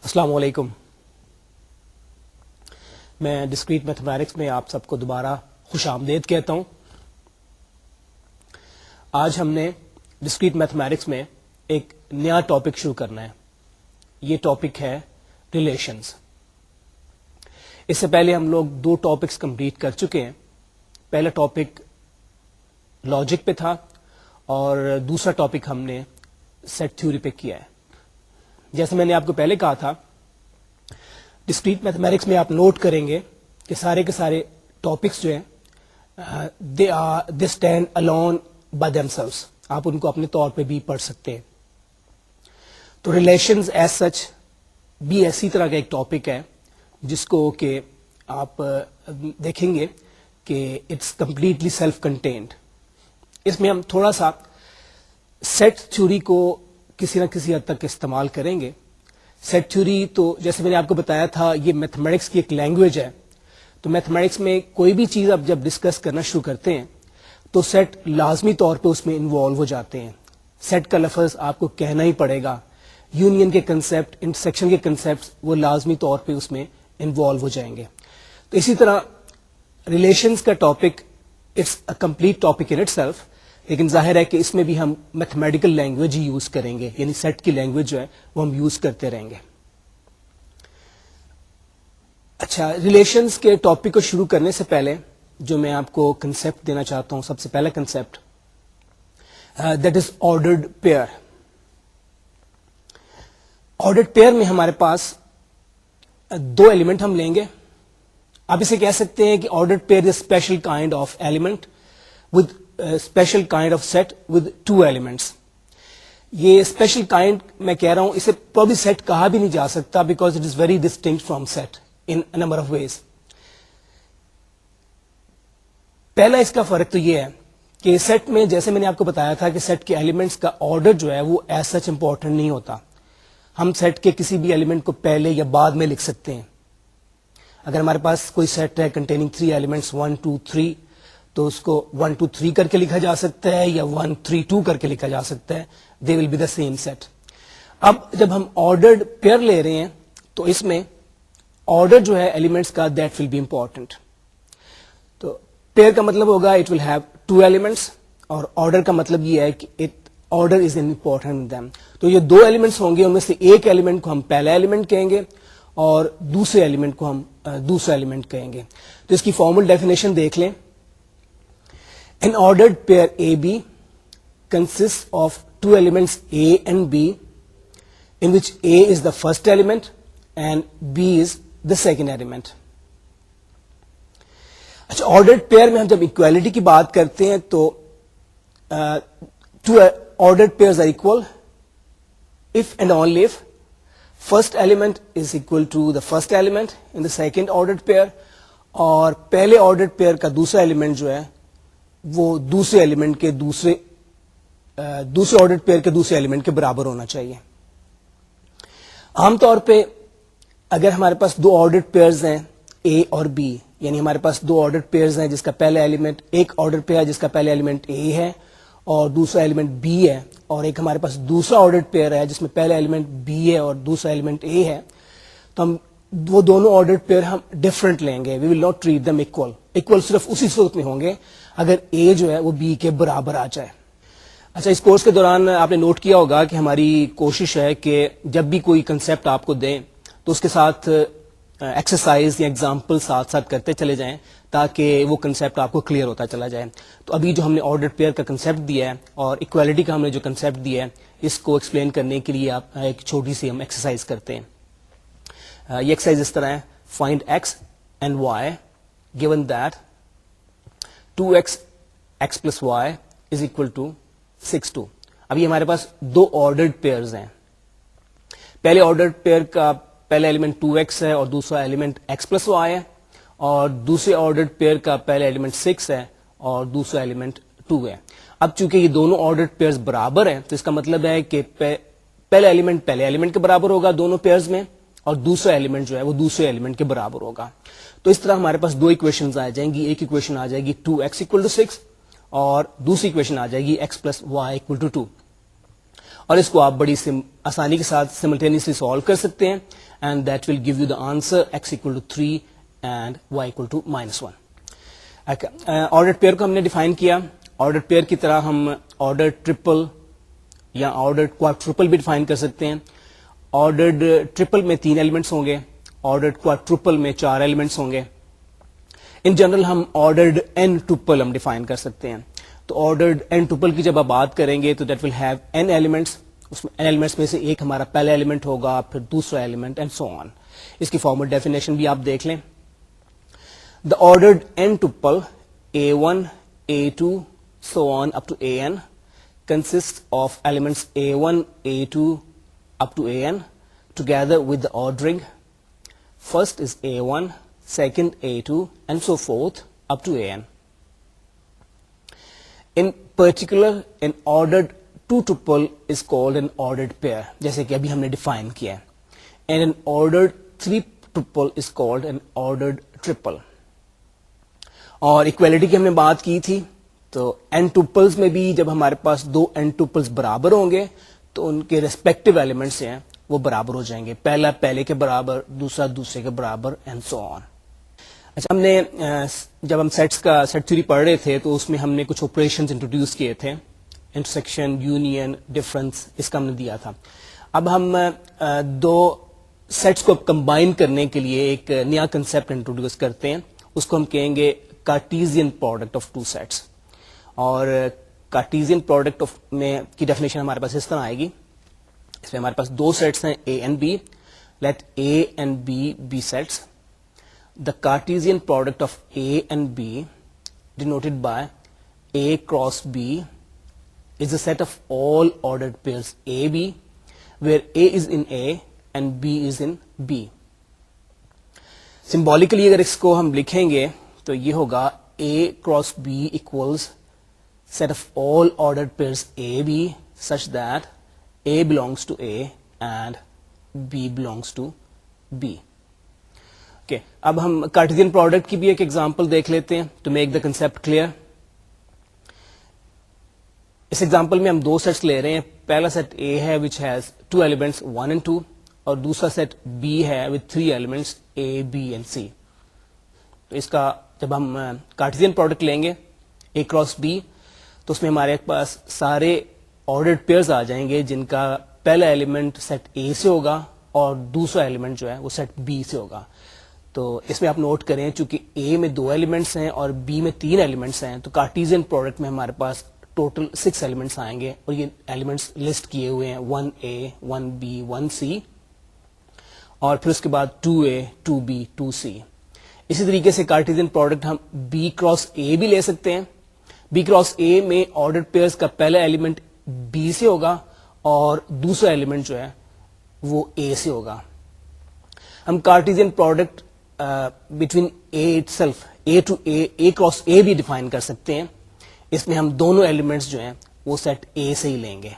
السلام علیکم. میں ڈسکریٹ میتھمیٹکس میں آپ سب کو دوبارہ خوش آمدید کہتا ہوں. آج ہم نے ڈسکریٹ میتھمیٹکس میں ایک نیا ٹاپک شروع کرنا ہے. یہ ٹاپک ہے ریلیشنز. اس سے پہلے ہم لوگ 2 ٹاپکس کمپلیٹ کر چکے ہیں. پہلا ٹاپک لاجک پہ تھا اور دوسرا ٹاپک ہم نے سیٹ تھیوری پہ کیا ہے. جیسے میں نے آپ کو پہلے کہا تھا, ڈسکریٹ میتھمیٹکس میں آپ نوٹ کریں گے کہ سارے کے سارے ٹاپکس جو ہیں they stand alone by them selves. آپ ان کو اپنے طور پہ بھی پڑھ سکتے ہیں. تو ریلیشنز ایز سچ بھی ایسی طرح کا ایک ٹاپک ہے جس کو کہ آپ دیکھیں گے کہ اٹس کمپلیٹلی سیلف کنٹینڈ. اس میں ہم تھوڑا سا سیٹ تھیوری کو کسی نہ کسی حد تک استعمال کریں گے. سیٹ تھیوری تو جیسے میں نے آپ کو بتایا تھا یہ میتھمیٹکس کی ایک لینگویج ہے. تو میتھمیٹکس میں کوئی بھی چیز آپ جب ڈسکس کرنا شروع کرتے ہیں تو سیٹ لازمی طور پہ اس میں انوالو ہو جاتے ہیں. سیٹ کا لفظ آپ کو کہنا ہی پڑے گا. یونین کے کنسپٹ, انٹرسیکشن کے کنسپٹ وہ لازمی طور پہ اس میں انوالو ہو جائیں گے. تو اسی طرح ریلیشنز کا topic it's a complete topic in itself, لیکن ظاہر ہے کہ اس میں بھی ہم میتھمیٹیکل لینگویج ہی یوز کریں گے, یعنی سیٹ کی لینگویج جو ہے وہ ہم یوز کرتے رہیں گے. اچھا, ریلیشنز کے ٹاپک کو شروع کرنے سے پہلے جو میں آپ کو کنسپٹ دینا چاہتا ہوں, سب سے پہلا concept that is ordered pair. Ordered pair میں ہمارے پاس 2 ایلیمنٹ ہم لیں گے. آپ اسے کہہ سکتے ہیں کہ ordered pair is special kind of element with special kind of set with 2 elements. یہ اسپیشل کائنڈ میں کہہ رہا ہوں, اسے پرابلی سیٹ کہا بھی نہیں جا سکتا because it is very distinct from set in number of ways. پہلا اس کا فرق تو یہ ہے کہ سیٹ میں جیسے میں نے آپ کو بتایا تھا کہ سیٹ کے ایلیمنٹس کا آرڈر جو ہے وہ ایز سچ امپورٹنٹ نہیں ہوتا. ہم سیٹ کے کسی بھی ایلیمنٹ کو پہلے یا بعد میں لکھ سکتے ہیں. اگر ہمارے پاس کوئی سیٹ ہے کنٹیننگ 3 ایلیمنٹس 1 2 3 تو اس کو 1 2 3 کر کے لکھا جا سکتا ہے یا 1 3 2 کر کے لکھا جا سکتا ہے. They will be the same set. اب جب ہم آرڈرڈ پیئر لے رہے ہیں تو اس میں آرڈر جو ہے ایلیمنٹس کا دیٹ ول بی امپورٹنٹ. تو پیئر کا مطلب ہوگا اٹ ول ہیو 2 ایلیمنٹس اور آرڈر کا مطلب یہ ہے کہ آرڈر از امپورٹنٹ دیم. تو یہ 2 ایلیمنٹس ہوں گے, ان میں سے ایک ایلیمنٹ کو ہم پہلا ایلیمنٹ کہیں گے اور دوسرے ایلیمنٹ کو ہم دوسرا ایلیمنٹ کہیں گے. تو اس کی فارمل ڈیفینیشن دیکھ لیں. An ordered pair AB consists of 2 elements A and B, in which A is the first element and B is the second element. اچھا, ordered pair میں ہم جب equality کی بات کرتے ہیں تو 2 ordered pairs are equal if and only if first element is equal to the first element in the second ordered pair, اور پہلے ordered pair کا دوسرا ایلیمنٹ جو ہے وہ دوسرے ایلیمنٹ کے دوسرے آرڈرڈ پیئر کے دوسرے ایلیمنٹ کے برابر ہونا چاہیے. عام طور پہ اگر ہمارے پاس 2 آرڈرڈ پیئرز ہیں A اور B, یعنی ہمارے پاس 2 آرڈرڈ پیئرز ہیں جس کا پہلا ایلیمنٹ, ایک آرڈر پیئر جس کا پہلا ایلیمنٹ A ہے اور دوسرا ایلیمنٹ B ہے, اور ایک ہمارے پاس دوسرا آرڈرڈ پیئر ہے جس میں پہلا ایلیمنٹ B ہے اور دوسرا ایلیمنٹ A ہے, تو ہم وہ دونوں آرڈرڈ پیئر ہم ڈفرنٹ لیں گے. We will not treat them equal. Equal صرف اسی صورت میں ہوں گے اگر A جو ہے وہ B کے برابر آ جائے. اچھا, اس کورس کے دوران آپ نے نوٹ کیا ہوگا کہ ہماری کوشش ہے کہ جب بھی کوئی کنسپٹ آپ کو دیں تو اس کے ساتھ ایکسرسائز یا ایگزامپل ساتھ ساتھ کرتے چلے جائیں تاکہ وہ کنسپٹ آپ کو کلیئر ہوتا چلا جائے. تو ابھی جو ہم نے آرڈرڈ پیئر کا کنسپٹ دیا ہے اور ایکوالٹی کا ہم نے جو کنسپٹ دیا ہے اس کو ایکسپلین کرنے کے لیے آپ ایک چھوٹی سی ہم ایکسرسائز کرتے ہیں. یہ ایکسرسائز اس طرح ہے. Find X and Y given that 2x x plus y is equal to 6 2. ابھی ہمارے پاس 2 آرڈرڈ پیئرز ہیں. پہلے آرڈرڈ پیئر کا پہلا ایلیمنٹ 2x ہے اور دوسرا ایلیمنٹ x plus y ہے, اور دوسرے آرڈرڈ پیئر کا پہلا ایلیمنٹ 6 ہے اور دوسرا ایلیمنٹ 2 ہے. اب چونکہ یہ دونوں آرڈرڈ پیئرز برابر ہیں تو اس کا مطلب ہے کہ پہلا ایلیمنٹ پہلے ایلیمنٹ کے برابر ہوگا دونوں پیئرز میں, اور دوسرا ایلیمنٹ جو ہے وہ دوسرے ایلیمنٹ کے برابر ہوگا. تو اس طرح ہمارے پاس 2 ایکویشنز آ جائیں گی. ایک ایکویشن آ جائے گی 2x equal to 6 اور دوسری ایکویشن آ جائے گی x plus y equal to 2. اور اس کو آپ بڑی آسانی کے ساتھ سملٹینیسلی سالو کر سکتے ہیں. and that will give you the answer x equal to 3 and y equal to -1. Ordered pair کو ہم نے ڈیفائن کیا. آرڈرڈ پیئر کی طرح ہم آرڈر ٹرپل یا آرڈرڈ کوادروپل بھی ڈیفائن کر سکتے ہیں. آرڈرڈ ٹرپل میں 3 ایلیمنٹس ہوں گے, آرڈرڈ کوادروپل میں 4 ایلیمنٹس ہوں گے. ان جنرل ہم آرڈرڈ n ٹوپل ہم ڈیفائن کر سکتے ہیں. تو آرڈرڈ n ٹوپل کی جب آپ بات کریں گے تو that will have n elements. اس میں n ایلیمنٹس میں سے ایک ہمارا پہلا ایلیمنٹ ہوگا, پھر دوسرا ایلیمنٹ اینڈ سو آن. اس کی فارمل ڈیفینیشن بھی آپ دیکھ لیں. The ordered n tuple A1, A2, so on up to AN consists of elements A1, A2 up to AN together with the ordering. First is A1, second A2 and so forth up to AN. In particular, an ordered 2 tuple is called an ordered pair, جیسے کہ ابھی ہم نے define کیا ہے. And an ordered 3 tuple is called an ordered triple. اور equality کی ہم نے بات کی تھی, تو n ٹوپلز میں بھی جب ہمارے پاس 2 n ٹوپلز برابر ہوں گے تو ان کے ریسپیکٹو ایلیمنٹس ہیں وہ برابر ہو جائیں گے. پہلا پہلے کے برابر, دوسرا دوسرے کے برابر اینڈ سو آن. اچھا, ہم نے جب ہم سیٹس کا سیٹ تھیوری پڑھ رہے تھے تو اس میں ہم نے کچھ آپریشنز انٹروڈیوس کیے تھے, انٹرسیکشن, یونین, ڈفرنس, اس کا ہم نے دیا تھا. اب ہم 2 سیٹس کو کمبائن کرنے کے لیے ایک نیا کنسپٹ انٹروڈیوس کرتے ہیں. اس کو ہم کہیں گے کارٹیزین پروڈکٹ آف 2 سیٹس. اور کارٹیزین پروڈکٹ آف میں کی ڈیفینیشن ہمارے پاس اس طرح آئے گی. اس میں ہمارے پاس 2 سیٹس ہیں A and B. Let A and B be sets. The Cartesian product of A and B denoted by A cross B is a set of all ordered pairs AB where A is in A and B is in B. Symbolically اگر اس کو ہم لکھیں گے تو یہ ہوگا A cross B equals set of all ordered pairs AB such that A belongs to A and B belongs to B. Okay, اب ہم کارٹیزین پروڈکٹ کی بھی ایک ایگزامپل دیکھ لیتے ہیں to make the concept clear. اس ایگزامپل میں ہم 2 سیٹس لے رہے ہیں. پہلا سیٹ A ہے which has 2 elements 1 and 2, اور دوسرا سیٹ B ہے with 3 elements A, B and C. تو اس کا جب ہم کارٹیزین پروڈکٹ لیں گے A cross B تو اس میں ہمارے پاس سارے آرڈرڈ پیئرز آ جائیں گے جن کا پہلا ایلیمنٹ سیٹ A سے ہوگا اور دوسرا ایلیمنٹ جو ہے وہ سیٹ B سے ہوگا. تو اس میں آپ نوٹ کریں چونکہ A میں 2 ایلیمنٹس ہیں اور B میں 3 ایلیمنٹس ہیں تو کارٹیزین پروڈکٹ میں ہمارے پاس ٹوٹل 6 ایلیمنٹس آئیں گے, اور یہ ایلیمنٹس لسٹ کیے ہوئے ہیں 1A, 1B, 1C, اور پھر اس کے بعد 2A, 2B, 2C. اسی طریقے سے کارٹیزین پروڈکٹ ہم B کراس A بھی لے سکتے ہیں. B کراس A میں آرڈرڈ پیئرز کا پہلا ایلیمنٹ B سے ہوگا اور دوسرا ایلیمنٹ جو ہے وہ A سے ہوگا. ہم Cartesian product between A itself, A to A cross A بھی ڈیفائن کر سکتے ہیں. اس میں ہم دونوں ایلیمنٹس جو ہیں وہ سیٹ A سے ہی لیں گے,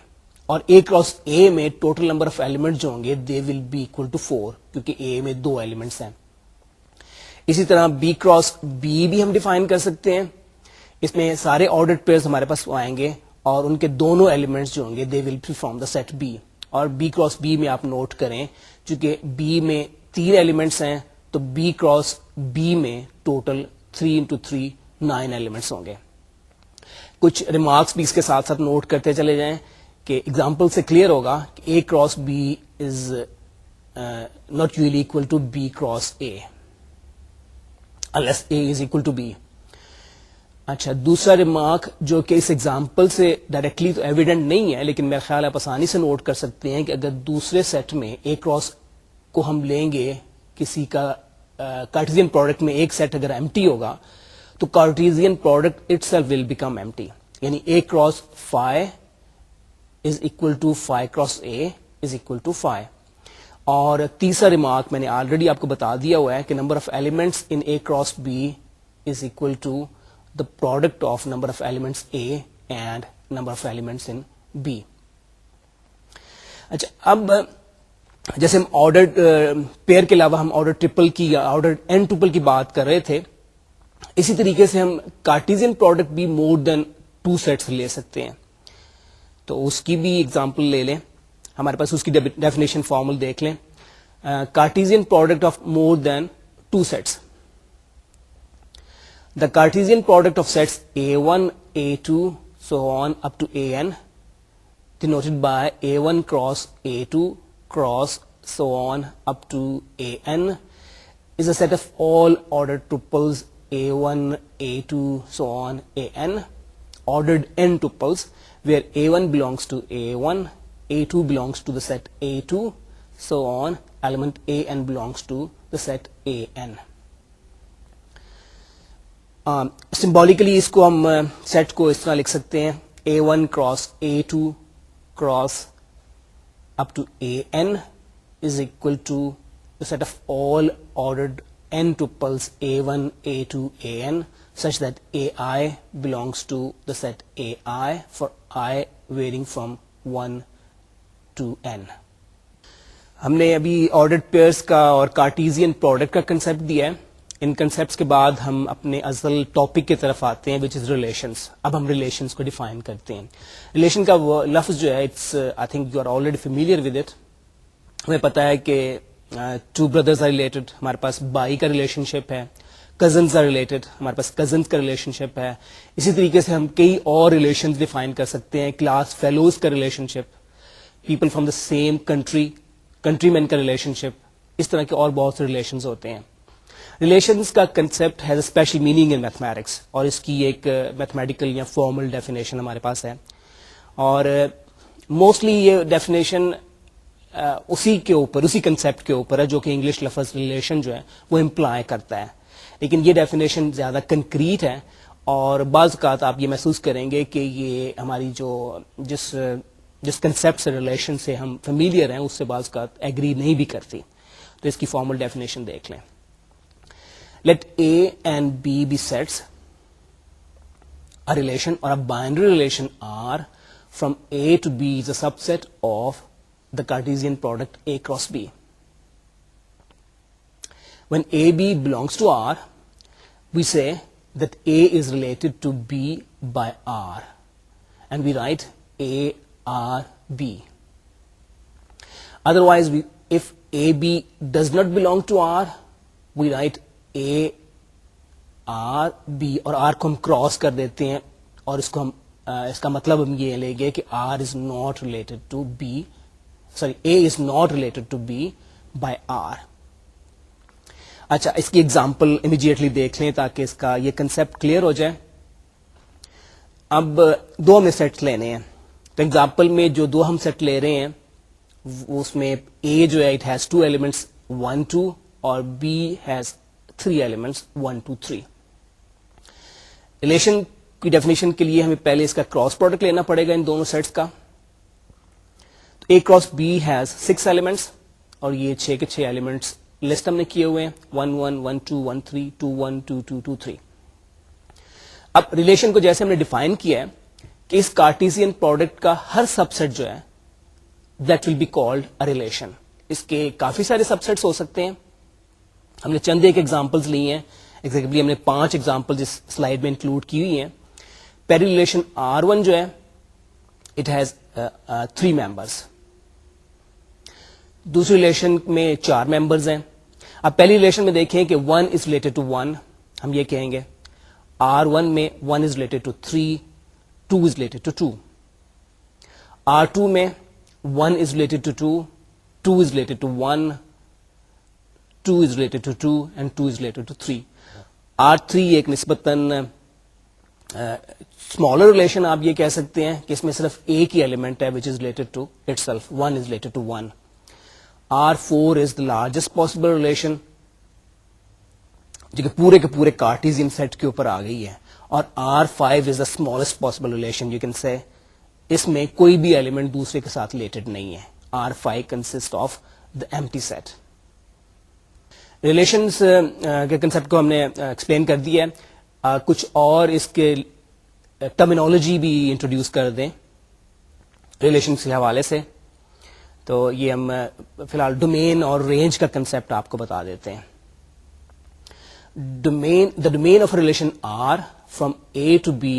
اور A کراس A میں ٹوٹل نمبر آف ایلیمنٹ جو ہوں گے they will be equal to 4 کیونکہ A میں 2 ایلیمنٹس ہیں. اسی طرح B کراس B بھی ہم ڈیفائن کر سکتے ہیں. اس میں سارے آرڈرڈ پیئرز ہمارے پاس آئیں گے اور ان کے دونوں ایلیمنٹس جو ہوں گے they will be from the set B. اور B کراس B میں آپ نوٹ کریں چونکہ B میں 3 ایلیمنٹس ہیں تو B کراس B میں ٹوٹل 3 into 3 9 ایلیمنٹس ہوں گے. کچھ ریمارکس بھی اس کے ساتھ ساتھ نوٹ کرتے چلے جائیں کہ ایگزامپل سے کلیئر ہوگا کہ A cross B is not usually equal to B cross A unless A is equal to B. اچھا, دوسرا ریمارک جو کہ اس ایگزامپل سے ڈائریکٹلی تو ایویڈنٹ نہیں ہے لیکن میرا خیال آپ آسانی سے نوٹ کر سکتے ہیں کہ اگر دوسرے سیٹ میں A کراس کو ہم لیں گے کسی کا کارٹیزین پروڈکٹ میں ایک سیٹ اگر ایمٹی ہوگا تو Cartesian product itself will become empty, یعنی A cross phi is equal to phi cross A is equal to phi. اور تیسرا ریمارک میں نے آلریڈی آپ کو بتا دیا ہوا ہے کہ number of elements in A cross B is equal to the product of number of elements A and number of elements in B. اچھا, اب جیسے ہم آرڈرڈ پیئر کے علاوہ ہم آرڈر ٹرپل کی یا آرڈر n ٹوپل کی بات کر رہے تھے, اسی طریقے سے ہم کارٹیزین پروڈکٹ بھی مور دین 2 سیٹس لے سکتے ہیں. تو اس کی بھی ایگزامپل لے لیں, ہمارے پاس اس کی ڈیفینیشن فارمل دیکھ لیں. Cartesian product of more than two sets. The Cartesian product of sets A1, A2, so on up to AN, denoted by A1 cross A2 cross so on up to AN, is a set of all ordered tuples A1, A2, so on AN, ordered n tuples, where A1 belongs to A1, A2 belongs to the set A2, so on, element AN belongs to the set AN. Symbolically اس کو ہم set کو اس طرح لکھ سکتے ہیں A1 cross A2 cross up to AN is equal to the set of all ordered n tuples A1, A2, AN such that AI belongs to the set AI for I varying from 1 to n. ہم نے ابھی ordered pairs کا اور Cartesian product کا concept دیا ہے. ان concepts کے بعد ہم اپنے اصل ٹاپک کی طرف آتے ہیں وچ از ریلیشنس. اب ہم ریلیشنس کو ڈیفائن کرتے ہیں. ریلیشن کا لفظ جو ہے it's I think you are already familiar with it. ہمیں پتا ہے کہ ٹو بردرز آر ریلیٹڈ, ہمارے پاس بائی کا ریلیشن شپ ہے. کزنز آر ریلیٹڈ, ہمارے پاس کزنز کا ریلیشن شپ ہے. اسی طریقے سے ہم کئی اور ریلیشن ڈیفائن کر سکتے ہیں. کلاس فیلوز کا relationship, people from the same country, countryman کا ریلیشن شپ, اس طرح کے اور بہت سے ریلیشنز ہوتے ہیں. ریلیشنز کا concept has a special meaning in mathematics, اور اس کی ایک میتھمیٹیکل یا فارمل ڈیفینیشن ہمارے پاس ہے. اور موسٹلی یہ ڈیفینیشن اسی کے اوپر, اسی کنسپٹ کے اوپر ہے جو کہ انگلش لفظ ریلیشن جو ہے وہ امپلائی کرتا ہے. لیکن یہ ڈیفینیشن زیادہ کنکریٹ ہے, اور بعض اوقات آپ یہ محسوس کریں گے کہ یہ ہماری جو جس کنسپٹ سے ریلیشن سے ہم فیملیئر ہیں اس سے بعض اوقات ایگری نہیں بھی کرتی. تو اس کی فارمل ڈیفینیشن دیکھ لیں. Let A and B be sets, a relation or a binary relation R from A to B is a subset of the Cartesian product A cross B. When AB belongs to R, we say that A is related to B by R, and we write A R B. Otherwise, if AB does not belong to R, we write A R B, اور R کو ہم cross کر دیتے ہیں, اور اس کو ہم اس کا مطلب ہم یہ لیں گے کہ R is not related to B, sorry, A is not related to B by R. اچھا, اس کی ایگزامپل امیڈیٹلی دیکھ لیں تاکہ اس کا یہ کنسپٹ کلیئر ہو جائے. اب دو ہمیں سیٹ لینے ہیں. تو ایگزامپل میں جو دو ہم سیٹ لے رہے ہیں اس میں A جو ہے اٹ ہیز 2 ایلیمنٹس 1 2, اور B ہیز 3 ایلیمنٹس 1 2 3. ریلیشن کی ڈیفینیشن کے لیے ہمیں پہلے اس کا کراس پروڈکٹ لینا پڑے گا ان دونوں سیٹس کا. تو A cross B has 6 elements, اور یہ 6 کے 6 ایلیمنٹس لسٹ ہم نے کیے ہوئے ہیں 1 1 1 2 1 3 2 1 2 2 2 3. اب ریلیشن کو جیسے ہم نے ڈیفائن کیا ہے کہ اس کارٹیزین پروڈکٹ کا ہر سب سیٹ جو ہے that will be called a relation. اس کے کافی سارے سب سیٹس ہو سکتے ہیں. ہم نے چند ایک ایگزامپلس لی ہیں. ایگزیکٹلی ہم نے 5 ایگزامپل جس سلائیڈ میں انکلوڈ کی ہوئی ہیں. پہلی ریلیشن R1 جو ہے اٹ ہیز 3 ممبرس. دوسری ریلیشن میں 4 ممبرز ہیں. اب پہلی ریلیشن میں دیکھیں کہ 1 از ریلیٹڈ ٹو 1, ہم یہ کہیں گے. R1 میں 1 is related to 3, 2 is related to 2. R2 میں 1 is related to 2, 2 is related to 1, 2 is related to 2, and 2 is related to 3. R3 ایک نسبتاً اسمالر ریلیشن آپ یہ کہہ سکتے ہیں کہ اس میں صرف ایک ہی ایلیمنٹ ہے which is related to itself, 1 is related to 1. R4 is the largest possible relation جو کہ پورے کے پورے کارٹیزین سیٹ کے اوپر آ گئی ہے. اور R5 is the smallest possible relation, you can say اس میں کوئی بھی ایلیمنٹ دوسرے کے ساتھ ریلیٹڈ نہیں ہے. R5 consist of the empty set. Relations کے کنسپٹ کو ہم نے ایکسپلین کر دیا ہے. کچھ اور اس کے ٹرمینالوجی بھی انٹروڈیوس کر دیں ریلیشنز کے حوالے سے. تو یہ ہم فی الحال ڈومین اور رینج کا کنسپٹ آپ کو بتا دیتے ہیں. The domain of a relation R from A to B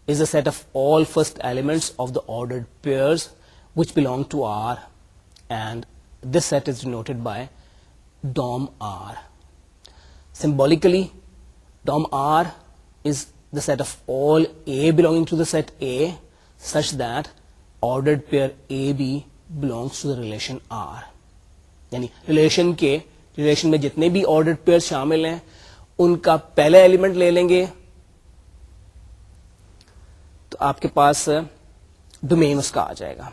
is a set of all first elements of the ordered pairs which belong to R and this set is denoted by DOM R. Symbolically, DOM R is the set of all A belonging to the set A such that ordered pair AB belongs to the relation R. یعنی relation میں جتنے بھی ordered pair شامل ہیں ان کا پہلا element لے لیں گے تو آپ کے پاس ڈومین اس کا آ جائے گا.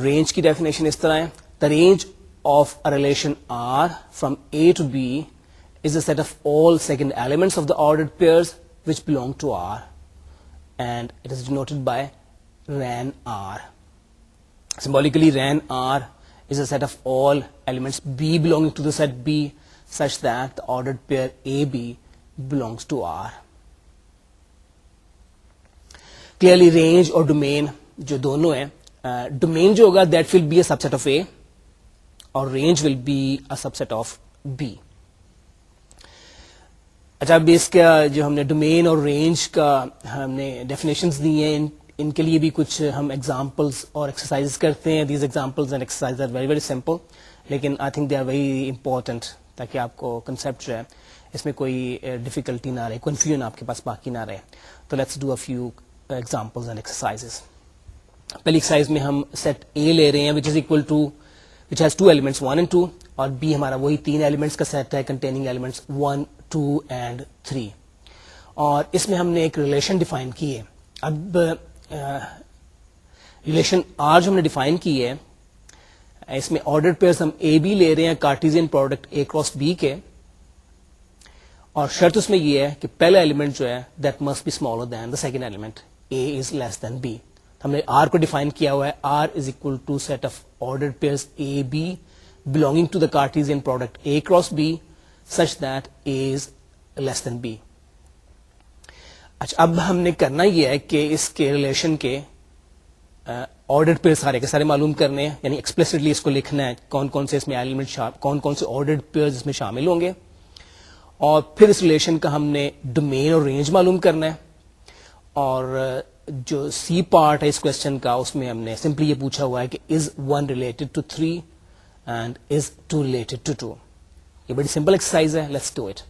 رینج کی ڈیفینیشن اس طرح ہے: the range of a relation R from A to B is the set of all second elements of the ordered pairs which belong to R and it is denoted by ran R. Symbolically, ran R is a set of all elements B belonging to the set B such that the ordered pair AB belongs to R. Clearly, range اور domain جو دونوں ہیں, domain جو ہوگا that will be a subset of A اور range will be a subset of B. اچھا, اب اس کا جو ہم نے domain اور range کا ہم نے definitions دی ہیں, ان کے لیے بھی کچھ ہم ایگزامپلس اور ایکسرسائز کرتے ہیں. These examples and exercise are very very simple, لیکن I think they are very important تاکہ آپ کو کنسیپٹ جو ہے اس میں کوئی ڈیفیکلٹی نہ رہے, کنفیوژن آپ کے پاس باقی نہ رہے. تو let's do a few examples and exercises. پہلی ایکسرسائز میں ہم سیٹ اے لے رہے ہیں which is equal to which has two elements 1 and 2, اور بی ہمارا وہی 3 ایلیمنٹس کا سیٹ ہے کنٹیننگ ایلیمنٹس 1, 2 and 3, اور اس میں ہم نے ایک ریلیشن ڈیفائن کی ہے. اب ریلیشن آر جو ہم نے ڈیفائن کی ہے اس میں آرڈرڈ پیئرز ہم اے بی لے رہے ہیں کارٹیزین پروڈکٹ اے کراس بی کے, اور شرط اس میں یہ ہے کہ پہلا ایلیمنٹ جو ہے that must be smaller than the second element, A is less than B. ہم نے آر کو ڈیفائن کیا ہوا ہے, R is equal to set of ordered pairs A B belonging to the Cartesian product A cross B such that A is less than B. اچھا, اب ہم نے کرنا یہ ہے کہ اس کے ریلیشن کے آرڈرڈ پیئر سارے کے سارے معلوم کرنے ہیں, یعنی ایکسپلیسٹلی اس کو لکھنا ہے کون کون سے اس میں ایلیمنٹ کون کون سے آرڈرڈ پیئرز اس میں شامل ہوں گے, اور پھر اس ریلیشن کا ہم نے ڈومین اور رینج معلوم کرنا ہے. اور جو سی پارٹ ہے اس کوشچن کا اس میں ہم نے سمپلی یہ پوچھا ہوا ہے کہ is 1 related to 3 and is 2 related to 2. یہ بڑی سمپل ایکسرسائز ہے, لیٹس ڈو اٹ.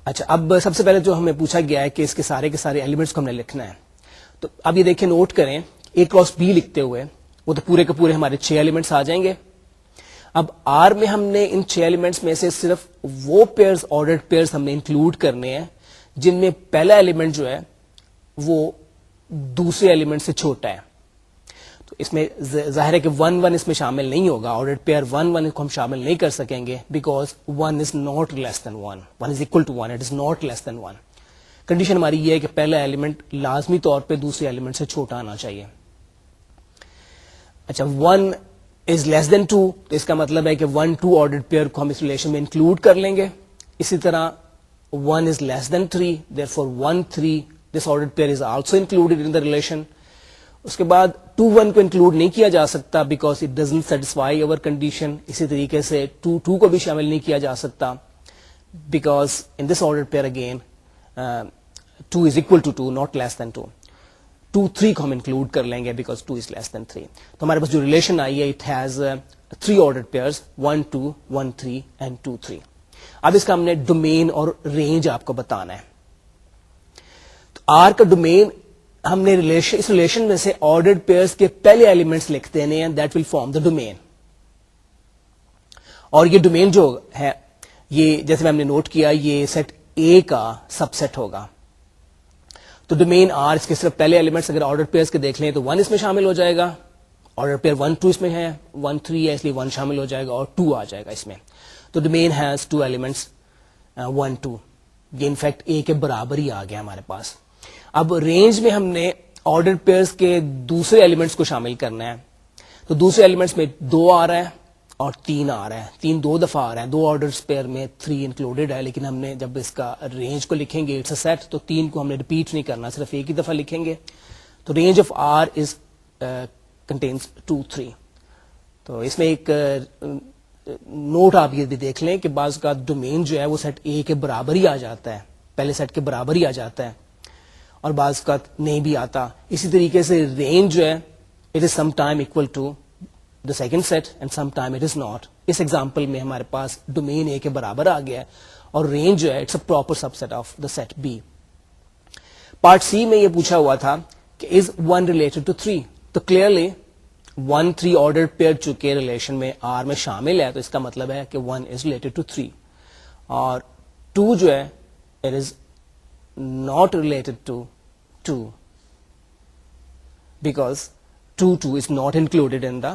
اچھا, اب سب سے پہلے جو ہمیں پوچھا گیا ہے کہ اس کے سارے ایلیمنٹس کو ہم نے لکھنا ہے, تو اب یہ دیکھیں نوٹ کریں اے کراس بی لکھتے ہوئے وہ تو پورے کے پورے ہمارے 6 ایلیمنٹس آ جائیں گے. اب آر میں ہم نے ان 6 ایلیمنٹس میں سے صرف وہ پیئرز آرڈرڈ پیئرز ہم نے انکلوڈ کرنے ہیں جن میں پہلا ایلیمنٹ جو ہے وہ دوسرے ایلیمنٹ سے چھوٹا ہے. تو اس میں ظاہر ہے کہ 1 1 اس میں شامل نہیں ہوگا, آرڈرڈ پیئر 1 1 کو ہم شامل نہیں کر سکیں گے because 1 is not less than 1, 1 is equal to 1, it is not less than 1. Condition ہماری یہ ہے کہ پہلا ایلیمنٹ لازمی طور پہ دوسرے ایلیمنٹ سے چھوٹا آنا چاہیے. اچھا, 1 از لیس دین 2, تو اس کا مطلب ہے کہ 1 2 آرڈرڈ پیئر کو ہم اس ریلیشن میں انکلوڈ کر لیں گے. اسی طرح 1 از less then 3, therefore 1 3 this ordered pair is also included in the relation. اس کے بعد 2 1 کو انکلوڈ نہیں کیا جا سکتا because it doesn't satisfy over condition. اسی طریقے سے 2 2 کو بھی شامل نہیں کیا جا سکتا because in this ordered pair again 2 is equal to 2 not less than 2. 2 3 کو ہم انکلوڈ کر لیں گے بیکاز 2 از لیس دین 3. تو ہمارے پاس جو ریلیشن آئی ہے it has 3 ordered pairs 1 2 1 3 and 2 3. اب اس کا ہم نے ڈومین اور رینج آپ کو بتانا ہے. تو آر کا ڈومین ہم نے اس ریلیشن میں سے آرڈرڈ پیئرز کے پہلے ایلیمنٹس لکھ دینے ہیں, that will form the domain. اور یہ ڈومین جو ہے یہ جیسے میں ہم نے نوٹ کیا یہ سیٹ اے کا سب سیٹ ہوگا. تو ڈومین آر اس کے صرف پہلے ایلیمنٹس اگر آرڈرڈ پیئرز کے دیکھ لیں تو 1 اس میں شامل ہو جائے گا, آرڈر پیئر 1 2 اس میں ہے, 1 3 ہے اس لیے 1 شامل ہو جائے گا اور 2 آ جائے گا اس میں. تو ڈومین ہیز 2 ایلیمنٹس 1 2, یہ انفیکٹ اے کے برابر ہی آ گیا ہمارے پاس. اب رینج میں ہم نے آرڈرڈ پیئرز کے دوسرے ایلیمنٹس کو شامل کرنا ہے. تو دوسرے ایلیمنٹس میں 2 آ رہا ہے اور 3 آ رہا ہے, 3 2 دفعہ آ رہا ہے, 2 آرڈرڈ پیئر میں 3 انکلوڈیڈ ہے, لیکن ہم نے جب اس کا رینج کو لکھیں گے اٹس اے سیٹ تو 3 کو ہم نے ریپیٹ نہیں کرنا, صرف ایک ہی دفعہ لکھیں گے. تو range of R is contains 2 3. تو اس میں ایک نوٹ آپ یہ بھی دیکھ لیں کہ بعض کا ڈومین جو ہے وہ سیٹ اے کے برابر ہی آ جاتا ہے, پہلے سیٹ کے برابر ہی آ جاتا ہے اور بعض کا نہیں بھی آتا. اسی طریقے سے رینج جو ہے it is sometime equal to the second set and sometime it is not. اس ایگزامپل میں ہمارے پاس ڈومین اے کے برابر آ گیا ہے اور رینج جو ہے it's a proper subset of the set B. Part C میں یہ پوچھا ہوا تھا کہ از 1 ریلیٹڈ ٹو 3. تو کلیئرلی 1 3 آرڈر پیئر چونکہ ریلیشن میں آر میں شامل ہے تو اس کا مطلب ہے کہ 1 از ریلیٹڈ ٹو 3 اور 2 جو ہے it is not related to 2 because 2 is not included in the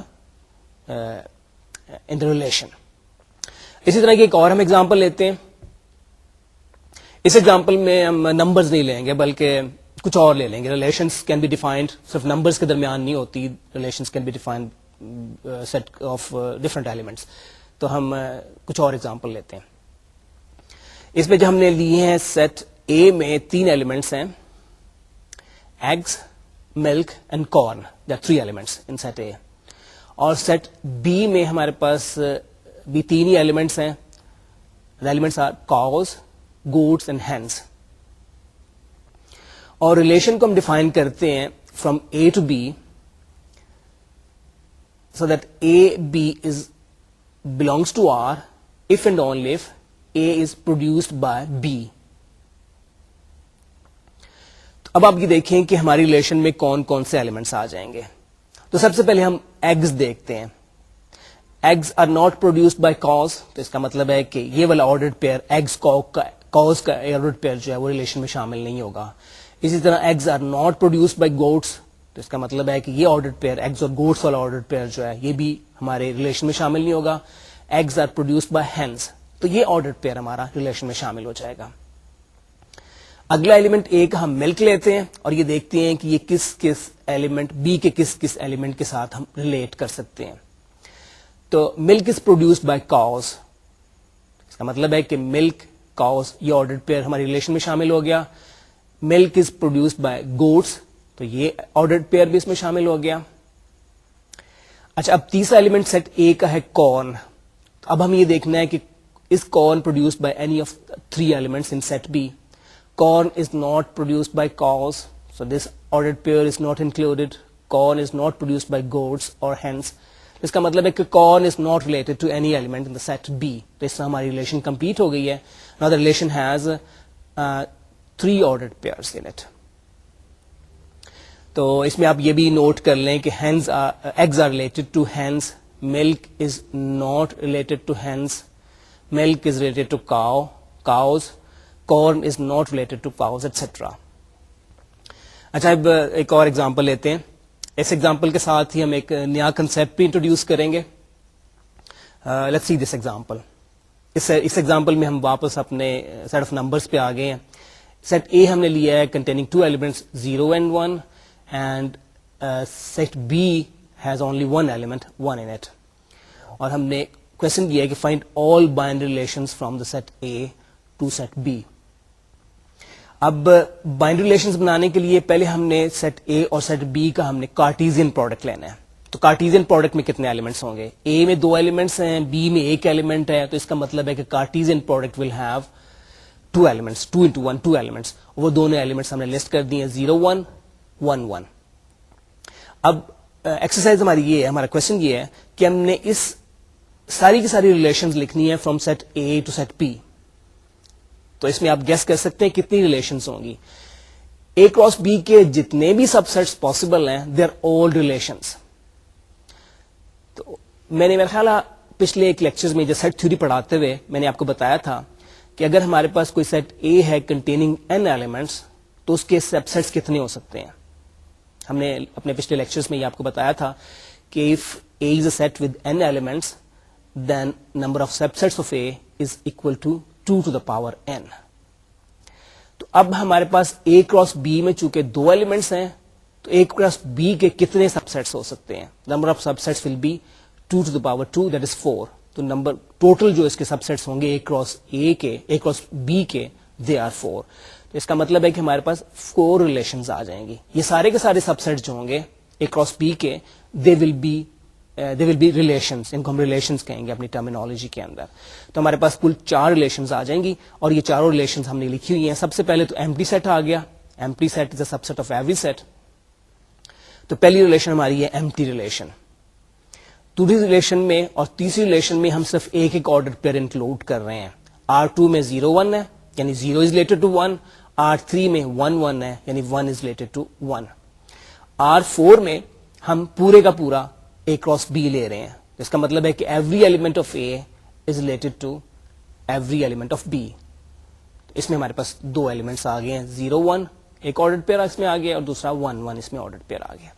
relation. اسی طرح کی ایک اور ہم ایگزامپل لیتے ہیں. اس ایگزامپل میں ہم نمبرز نہیں لیں گے بلکہ کچھ اور لے لیں گے. ریلیشنز کین بی ڈیفائنڈ صرف نمبرز کے درمیان نہیں ہوتی, relations can be defined set of different elements. تو ہم کچھ اور ایگزامپل لیتے ہیں. اس میں جو ہم نے لیے ہیں سیٹ اے میں 3 ایلیمنٹس ہیں, eggs, milk and corn. There are 3 elements in set A. اور سیٹ بی میں ہمارے پاس بھی 3 ہی ایلیمنٹس ہیں. Elements are cows, goats and hens. اور ریلیشن کو ہم ڈیفائن کرتے ہیں from A to B so that A B is belongs to R if and only if A is produced by B. تو اب آپ یہ دیکھیں کہ ہماری ریلیشن میں کون کون سے ایلیمنٹس آ جائیں گے. تو سب سے پہلے ہم ایگز دیکھتے ہیں. Eggs are not produced by cows. تو اس کا مطلب ہے کہ یہ والا آرڈرڈ پیئر ایگز کاز کا آرڈرڈ پیئر جو ہے وہ ریلیشن میں شامل نہیں ہوگا. اسی طرح eggs are not produced by goats. تو اس کا مطلب ہے کہ یہ آرڈرڈ پیئر ایگز اور گوٹس والا آرڈرڈ پیئر جو ہے یہ بھی ہمارے ریلیشن میں شامل نہیں ہوگا. Eggs are produced by hens. تو یہ آرڈرڈ پیئر ہمارا ریلیشن میں شامل ہو جائے گا. اگلا ایلیمنٹ اے کا ہم ملک لیتے ہیں اور یہ دیکھتے ہیں کہ یہ کس کس ایلیمنٹ بی کے کس کس ایلیمنٹ کے ساتھ ہم ریلیٹ کر سکتے ہیں. تو ملک از پروڈیوسڈ بائی کاؤز. اس کا مطلب ہے کہ ملک کاؤز یہ آرڈرڈ پیئر ہماری ریلیشن میں شامل ہو گیا. ملک از پروڈیوسڈ بائی گوٹس. تو یہ آرڈرڈ پیئر بھی اس میں شامل ہو گیا. اچھا, اب تیسرا ایلیمنٹ سیٹ اے کا ہے کارن. اب ہم یہ دیکھنا ہے کہ is corn produced by any of 3 elements in set B? Corn is not produced by cows, so this ordered pair is not included. Corn is not produced by goats or hens. اس کا مطلب ہے کہ corn is not related to any element in the set B. تو اس سے ہماری relation complete ہو گئی ہے. Now the relation has 3 ordered pairs in it. تو اس میں آپ یہ بھی نوٹ کر لیں کہ eggs are related to hens. Milk is not related to hens. Milk is related to cows. Corn is not related to cows, etc. اچھا, اب ایک اور ایگزامپل لیتے ہیں. اس ایگزامپل کے ساتھ ہی ہم ایک نیا کنسپٹ بھی انٹروڈیوس کریں گے. Let's see this example. اس ایگزامپل میں ہم واپس اپنے سیٹ آف نمبرز پہ آ گئے ہیں. سیٹ اے ہم نے لیا ہے containing 2 elements 0 and 1 and set B has only 1 element 1 in it. اور ہم نے کوشچن دیا ہے کہ find all binary relations from the set A to set B. اب بائنڈری ریلیشنز بنانے کے لیے پہلے ہم نے سیٹ اے اور سیٹ بی کا ہم نے کارٹیزین پروڈکٹ لینا ہے. تو کارٹیزین پروڈکٹ میں کتنے ایلیمنٹس ہوں گے؟ اے میں 2 ایلیمنٹس ہیں, بی میں 1 ایلیمنٹ ہے. تو اس کا مطلب ہے کہ Cartesian product will have 2 elements, 2 into 1 2 elements. وہ دونوں ایلیمنٹس ہم نے لسٹ کر دی ہیں 0 1 1 1. اب ایکسرسائز ہماری یہ ہے, ہمارا کوشچن یہ ہے کہ ہم نے اس ساری کی ساری ریلیشنز لکھنی ہے from set A to set B. تو اس میں آپ گیس کر سکتے ہیں کتنی ریلیشنز ہوں گی. اے کراس بی کے جتنے بھی سب سیٹس پاسبل ہیں دے آر آل ریلیشنز. تو میں نے میرا خیال ہے پچھلے ایک لیکچر میں جو سیٹ تھیوری پڑھاتے ہوئے میں نے آپ کو بتایا تھا کہ اگر ہمارے پاس کوئی سیٹ اے ہے کنٹیننگ n ایلیمنٹس تو اس کے سب سیٹس کتنے ہو سکتے ہیں. ہم نے اپنے پچھلے لیکچرز میں یہ آپ کو بتایا تھا کہ if A is a set with n elements then number of subsets of A is equal to 2 to the power n. تو اب ہمارے پاس A cross B میں چونکہ 2 ایلیمنٹس ہیں تو A cross B کے کتنے سب سیٹس ہو سکتے ہیں؟ Number of subsets will be 2 to the power 2 that is 4. تو نمبر ٹوٹل جو اس کے سب سیٹس ہوں گے A cross B کے they are 4. تو اس کا مطلب ہے کہ ہمارے پاس 4 ریلیشنز آ جائیں گی. یہ سارے کے سارے سب سیٹ جو ہوں گے A cross B کے they will be ریلیشنز. ان کو ہم ریلیشنز کہیں گے اپنی ٹرمینالوجی کے اندر. تو ہمارے پاس کل 4 ریلیشنز آ جائیں گی اور یہ چاروں ریلیشنز ہم نے لکھی ہوئی ہیں. سب سے پہلے تو ایمپٹی سیٹ آ گیا. Empty set is a subset of every set. تو پہلی ریلیشن ہماری ہے ایمپٹی ریلیشن. دوسری ریلیشن میں اور تیسری ریلیشن میں ہم صرف ایک ایک آرڈر پیئر انکلوڈ کر رہے ہیں. R2 میں 0 1 ہے یعنی 0 از ریلیٹڈ ٹو 1. R3 میں 1 1 ہے یعنی 1 از ریلیٹڈ ٹو 1. R4 میں ہم پورے کا پورا A کراس B لے رہے ہیں. اس کا مطلب ہے کہ every element of A is related to every element of B. اس میں ہمارے پاس دو ایلیمنٹس آ گئے ہیں, 0 1 ایک آرڈر پیئر اس میں آ گیا اور دوسرا 1 1 اس میں آرڈر پیئر آ گیا.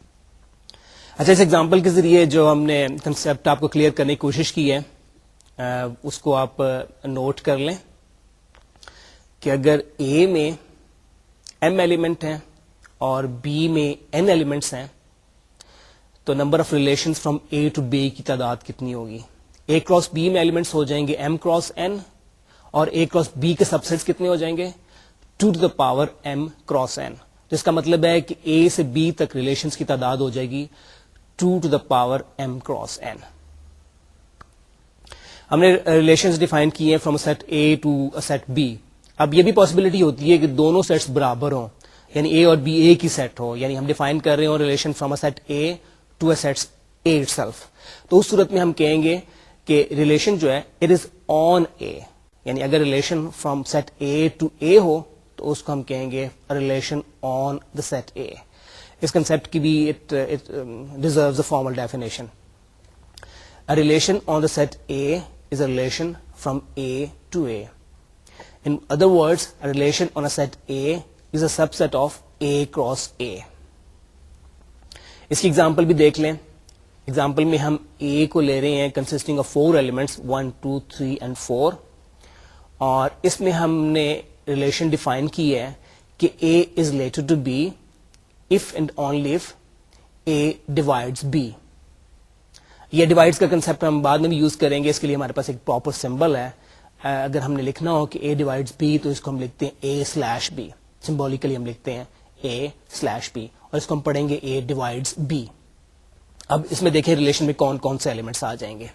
اچھا, اس ایگزامپل کے ذریعے جو ہم نے کنسپٹ آپ کو کلیئر کرنے کی کوشش کی ہے اس کو آپ نوٹ کر لیں کہ اگر A میں M ایلیمنٹ ہیں اور B میں N ایلیمنٹس ہیں تو number of relations from A to B کی تعداد کتنی ہوگی. A کراس B میں ایلیمنٹس ہو جائیں گے M کراس N اور A کراس B کے سب سیٹس کتنے ہو جائیں گے 2 to the power M cross N. جس کا مطلب ہے کہ A سے B تک ریلیشنز کی تعداد ہو جائے گی 2 to the power M cross N. ہم نے ریلیشنز ڈیفائن کی ہیں from set A to set B. اب یہ بھی پاسبلٹی ہوتی ہے کہ دونوں سیٹس برابر ہوں یعنی A اور B A کی سیٹ ہو, یعنی ہم ڈیفائن کر رہے ہوں relation from set A to a set A itself. تو اس صورت میں ہم کہیں گے کہ ریلیشن جو ہے اٹ از آن A, یعنی اگر relation from set A to A ہو تو اس کو ہم کہیں گے relation on the set A. اس کنسپٹ کی بھی it deserves a formal definition. A relation on the set A is a relation from A to A. In other words, a relation on a set A is a subset of A cross A. اس کی example بھی دیکھ لیں. Example میں ہم A کو لے رہے ہیں consisting of 4 elements 1 2 3 and 4 اور اس میں ہم نے ریلیشن ڈیفائن کی ہے کہ A is related to B if and only if A divides B. یہ ڈیوائڈس کا کنسپٹ ہم بعد میں بھی یوز کریں گے, اس کے لیے ہمارے پاس ایک پراپر سمبل ہے. اگر ہم نے لکھنا ہو کہ A ڈیوائڈس B تو اس کو ہم لکھتے ہیں A/B. سمبولیکلی ہم لکھتے ہیں A/B اور اس کو ہم پڑھیں گے A ڈیوائڈس B. اب اس میں دیکھیں ریلیشن میں کون کون سے ایلیمنٹس آ جائیں گے.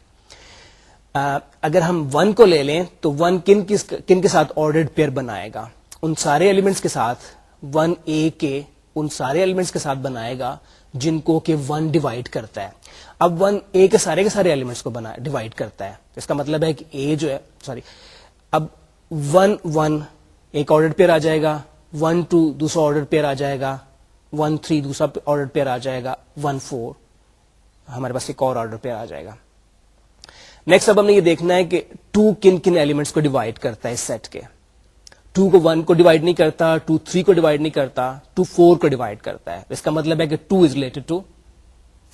اگر ہم 1 کو لے لیں تو 1 کن کے ساتھ آرڈرڈ پیئر بنائے گا, ان سارے ایلیمنٹس کے ساتھ. 1A کے ان سارے ایلیمنٹس کے ساتھ بنائے گا جن کو کہ 1 ڈیوائڈ کرتا ہے. اب 1A کے سارے ایلیمنٹس کو ڈیوائڈ کرتا ہے. اس کا مطلب ہے کہ A جو ہے اب 1 1 ایک آرڈر پیئر آ جائے گا, 1 2 دوسرا آرڈر پیئر آ جائے گا, 1 3 دوسرا آرڈر پیئر آ جائے گا, 1 4 ہمارے پاس ایک اور آرڈر پیئر آ جائے گا. نیکسٹ اب ہم نے یہ دیکھنا ہے کہ 2 کن کن ایلیمنٹس کو ڈیوائڈ کرتا ہے اس سیٹ کے. 2 کو 1 کو ڈیوائڈ نہیں کرتا, 2 3 کو ڈیوائڈ نہیں کرتا, 2 4 کو ڈیوائڈ کرتا ہے. اس کا مطلب ہے کہ 2 از ریلیٹڈ ٹو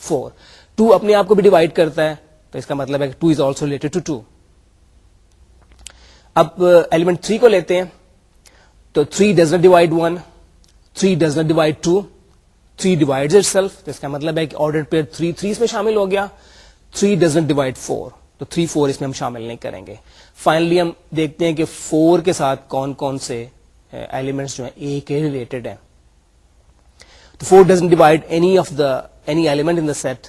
4. 2 اپنے آپ کو بھی ڈیوائڈ کرتا ہے تو اس کا مطلب ہے کہ 2 از آلسو ریلیٹڈ ٹو 2. اب ایلیمنٹ 3 کو لیتے ہیں تو 3 does not divide 1, 3 does not divide 2, 3 divides it self. تو اس کا مطلب ہے کہ آرڈر پیئر 3 اس میں شامل ہو گیا. 3 ڈز ناٹ ڈیوائڈ 4 تو 3 4 اس میں ہم شامل نہیں کریں گے. فائنلی ہم دیکھتے ہیں کہ 4 کے ساتھ کون کون سے ایلیمنٹس جو ہیں A کے ریلیٹڈ ہیں. تو 4 doesn't divide any element in the set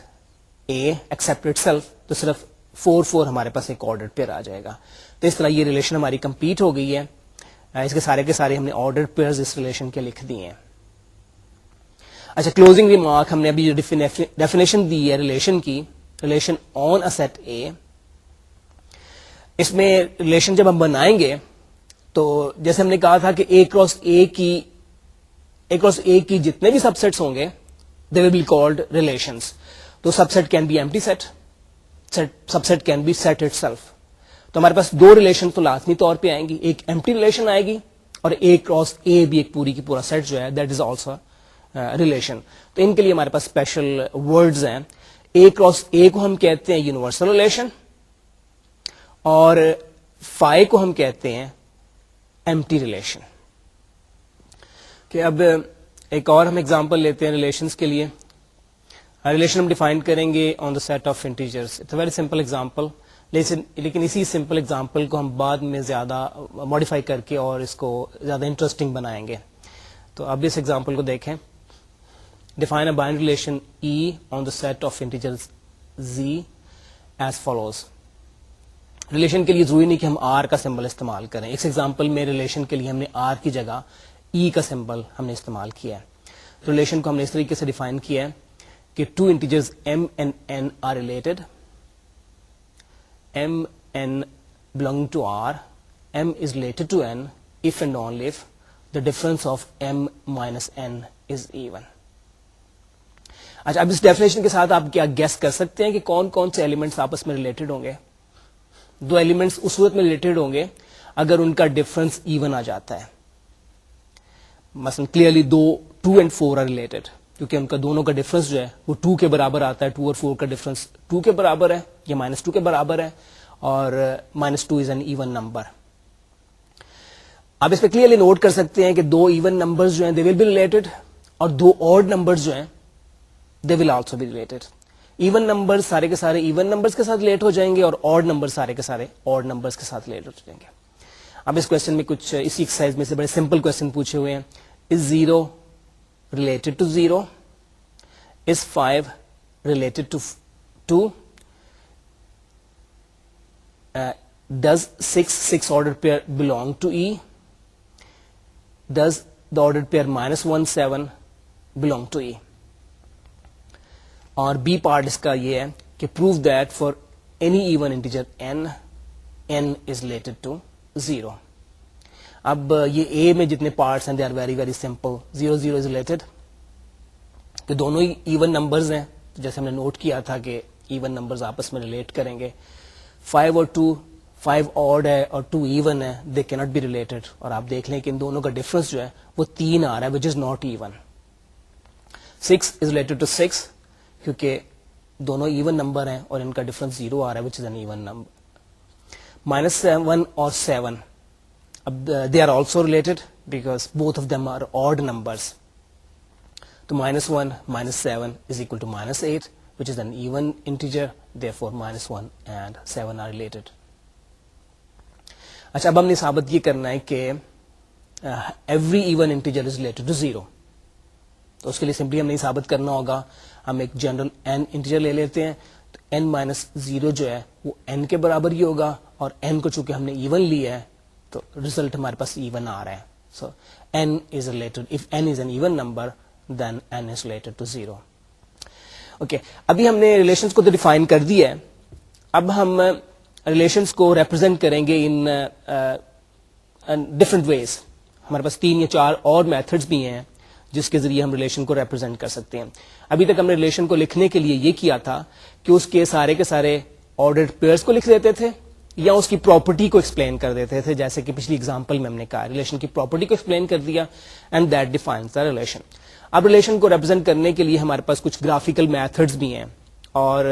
A except itself. تو صرف 4 4 ہمارے پاس ایک آرڈر پیئر آ جائے گا. تو اس طرح یہ ریلیشن ہماری کمپلیٹ ہو گئی ہے. اس کے سارے ہم نے آرڈر پیئرز اس ریلیشن کے لکھ دیے ہیں. اچھا, کلوزنگ ریمارک ہم نے ابھی جو ڈیفینیشن دی ہے ریلیشن کی, relation on a set A. اس میں ریلیشن جب ہم بنائیں گے تو جیسے ہم نے کہا تھا کہ A کراس A کی جتنے بھی سب سیٹس ہوں گے they will be called relations. تو subset can be empty set, subset can be set itself. تو ہمارے پاس 2 ریلیشن تو لازمی طور پہ آئیں گی, ایک ایمٹی ریلیشن آئے گی اور A کراس A بھی ایک پوری کی پورا سیٹ جو ہے دیٹ از آلسو ریلیشن. تو ان کے لیے ہمارے پاس اسپیشل ورڈز ہیں. A کراس A کو ہم کہتے ہیں یونیورسل ریلیشن اور فائی کو ہم کہتے ہیں ایمٹی ریلیشن. کہ اب ایک اور ہم ایگزامپل لیتے ہیں ریلیشنز کے لیے. ریلیشن ہم ڈیفائن کریں گے on the set of integers. It's a very simple example, لیکن اسی سمپل ایگزامپل کو ہم بعد میں زیادہ ماڈیفائی کر کے اور اس کو زیادہ انٹرسٹنگ بنائیں گے. تو اب اس ایگزامپل کو دیکھیں. Define a binary relation E on the set of integers Z as follows. Relation کے لیے ضروری نہیں کہ ہم R کا سمبل استعمال کریں. اس ایگزامپل میں ریلیشن کے لیے ہم نے R کی جگہ E کا سمبل ہم نے استعمال کیا ہے. ریلیشن کو ہم نے اس طریقے سے ڈیفائن کیا ہے کہ 2 integers M and N are related m n belonging to R, m is related to n if and only if the difference of m minus n is even. اچھا, اب اس ڈیفینیشن کے ساتھ آپ کیا گیس کر سکتے ہیں کہ کون کون سے ایلیمنٹس آپس میں ریلیٹڈ ہوں گے؟ دو ایلیمنٹس اس صورت میں ریلیٹڈ ہوں گے اگر ان کا ڈفرنس ایون آ جاتا ہے. مثلا کلیئرلی 2 and 4 آر ریلیٹڈ کیونکہ ان کا دونوں کا ڈفرنس جو ہے وہ 2 کے برابر آتا ہے. 2 اور 4 کا ڈفرنس 2 کے برابر ہے یا -2 کے برابر ہے, اور -2 از این ایون نمبر. آپ اس پہ کلیئرلی نوٹ کر سکتے ہیں کہ دو ایون نمبرز جو ہیں دے ول بی ریلیٹڈ, اور دو آڈ نمبرز جو ہیں they will also be related. Even number سارے کے سارے ایون نمبرز کے ساتھ ریلیٹ ہو جائیں گے, اور آڈ نمبر سارے کے سارے آڈ نمبرز کے ساتھ ریلیٹ ہو جائیں گے. اب اس کوشچن میں کچھ اسی ایکسرسائز میں سے بڑے سمپل کوشچن پوچھے ہوئے ہیں. Is 0 related to 0؟ Is 5 related to 2؟ Does 6 order pair belong to E؟ Does the ordered pair -1 7 belong to E؟ اور بی پارٹ اس کا یہ ہے کہ prove that for any even integer n is related to 0. اب یہ اے میں جتنے پارٹس ہیں they are very very simple. 0 0 is related کہ دونوں ہی ایون نمبرز ہیں, جیسے ہم نے نوٹ کیا تھا کہ ایون نمبرز آپس میں ریلیٹ کریں گے. 5 اور 2, 5 آڈ ہے اور 2 ایون ہے, دے کی ناٹ بی ریلیٹڈ. اور آپ دیکھ لیں کہ ان دونوں کا ڈفرنس جو ہے وہ 3 آ رہا ہے which is not even. 6 is related to 6 کیونکہ دونوں ایون نمبر ہیں اور ان کا ڈفرنس 0 آ رہا ہے which is an even number. -7 اور 7 اب they are also related because both of them are odd numbers. تو -1 -7 is equal to -8 which is an even integer, therefore -1 and 7 are related. اچھا, اب ہم نے ثابت یہ کرنا ہے کہ every even integer is related to 0. تو اس کے لیے سمپلی ہم نہیں ثابت کرنا ہوگا, ہم ایک جنرل n انٹیجر لے لیتے ہیں. تو n-0 جو ہے وہ n کے برابر ہی ہوگا, اور n کو چونکہ ہم نے ایون لیا ہے تو ریزلٹ ہمارے پاس ایون آ رہا ہے. سو n is related, if n is an even number then n is related to 0. Okay, ابھی ہم نے ریلیشنز کو تو ڈیفائن کر دیا ہے. اب ہم ریلیشنز کو ریپرزینٹ کریں گے ان ڈفرنٹ ویز. ہمارے پاس 3 یا 4 اور میتھڈز بھی ہیں جس کے ذریعے ہم ریلیشن کو ریپرزینٹ کر سکتے ہیں. ابھی تک ہم نے ریلیشن کو لکھنے کے لیے یہ کیا تھا کہ اس کے سارے آرڈرڈ پیئرز کو لکھ دیتے تھے یا اس کی پراپرٹی کو ایکسپلین کر دیتے تھے, جیسے کہ پچھلی ایگزامپل میں ہم نے کہا ریلیشن کی پراپرٹی کو ایکسپلین کر دیا and that defines the relation. اب ریلیشن کو ریپرزینٹ کرنے کے لیے ہمارے پاس کچھ گرافیکل میتھڈز بھی ہیں, اور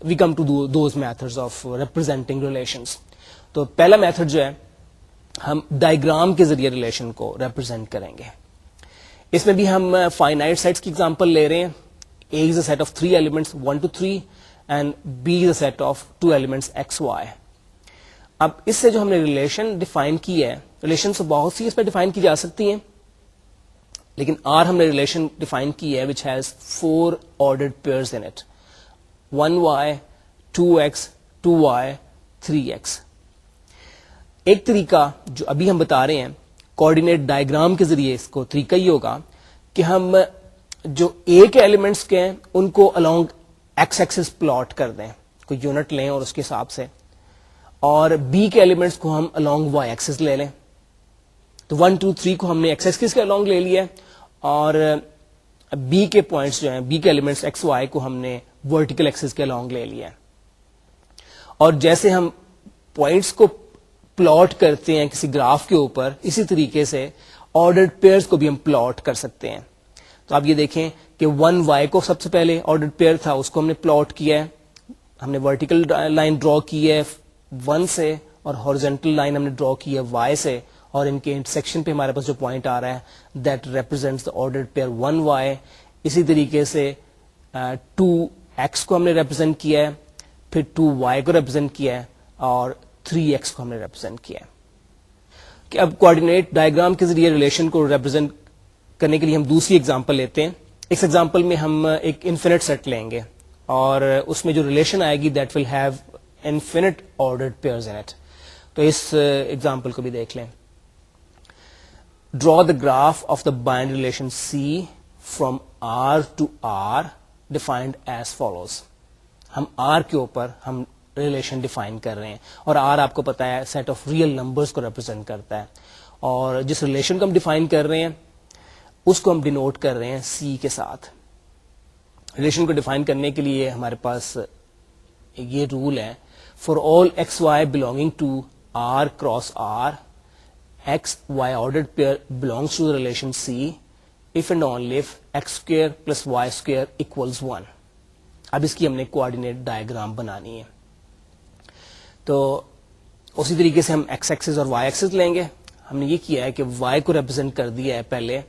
we come to those methods of representing relations. تو پہلا میتھڈ جو ہے ہم ڈائیگرام کے ذریعے ریلیشن کو ریپرزینٹ کریں گے. اس میں بھی ہم فائنائٹ سیٹس کی ایگزامپل لے رہے ہیں. A is a set of 3 elements 1 to 3 and B is a set of 2 elements x y. اب اس سے جو ہم نے ریلیشن ڈیفائن کی ہے, ریلیشن تو بہت سی اس پہ ڈیفائن کی جا سکتی ہیں, لیکن آر ہم نے ریلیشن ڈیفائن کی ہے which has 4 ordered pairs in it. 1y 2x 2y 3x. ایک طریقہ جو ابھی ہم بتا رہے ہیں کوآرڈینیٹ ڈائیگرام کے ذریعے, اس کو طریقہ یہ ہوگا کہ ہم جو اے کے ایلیمنٹس کے ہیں ان کو along x axis پلاٹ کر دیں, کوئی یونٹ لیں اور اس کے حساب سے, اور بی کے ایلیمنٹس کو ہم along y axis لے لیں. تو 1 2 3 کو ہم نے x axis کے along لے لیا, اور بی کے پوائنٹس جو ہیں, بی کے ایلیمنٹس x y کو ہم نے ورٹیکل ایکسس کے along لے لیا. اور جیسے ہم پوائنٹس کو پلاٹ کرتے ہیں کسی گراف کے اوپر, اسی طریقے سے آرڈرڈ پیئرز کو بھی ہم پلاٹ کر سکتے ہیں. تو آپ یہ دیکھیں کہ 1y کو سب سے پہلے آرڈرڈ پیئر تھا, اس کو ہم نے پلاٹ کیا ہے, ہم نے ورٹیکل لائن ڈرا کی ہے 1 سے, اور ہارزونٹل لائن ہم نے ڈرا کی ہے y سے, اور ان کے انٹرسیکشن پہ ہمارے پاس جو پوائنٹ آ رہا ہے that represents the ordered pair 1y. اسی طریقے سے 2x کو ہم نے ریپرزینٹ کیا ہے, پھر 2y کو ریپرزینٹ کیا ہے, اور 3x کو ہم نے ریپرزینٹ کیا ہے. کہ اب کوآرڈینیٹ ڈائیگرام کے ذریعے ریلیشن کو ریپرزینٹ کرنے کے لیے ہم دوسری ایگزامپل لیتے ہیں. اس ایگزامپل میں ہم ایک انفینٹ سیٹ لیں گے, اور اس میں جو ریلیشن آئے گی that will have infinite ordered pairs in it. تو اس ایگزامپل کو بھی دیکھ لیں. Draw the graph of the bind relation C from R to R defined as follows. ہم آر کے اوپر ہم ریلیشن ڈیفائن کر رہے ہیں, اور آر آپ کو پتا ہے سیٹ آف ریئل نمبرز کو ریپرزینٹ کرتا ہے, اور جس ریلیشن کو ہم ڈیفائن کر رہے ہیں اس کو ہم ڈینوٹ کر رہے ہیں سی کے ساتھ. ریلیشن کو ڈیفائن کرنے کے لیے ہمارے پاس یہ رول ہے, for all x y belonging to R cross R, x y ordered pair belongs to the relation C if and only if x square plus y square equals 1. اب اس کی ہم نے کوآرڈینیٹ ڈائیگرام بنانی ہے. تو اسی طریقے سے ہم ایکس ایکسس اور وائی ایکسس لیں گے. ہم نے یہ کیا ہے کہ y کو ریپرزینٹ کر دیا ہے پہلے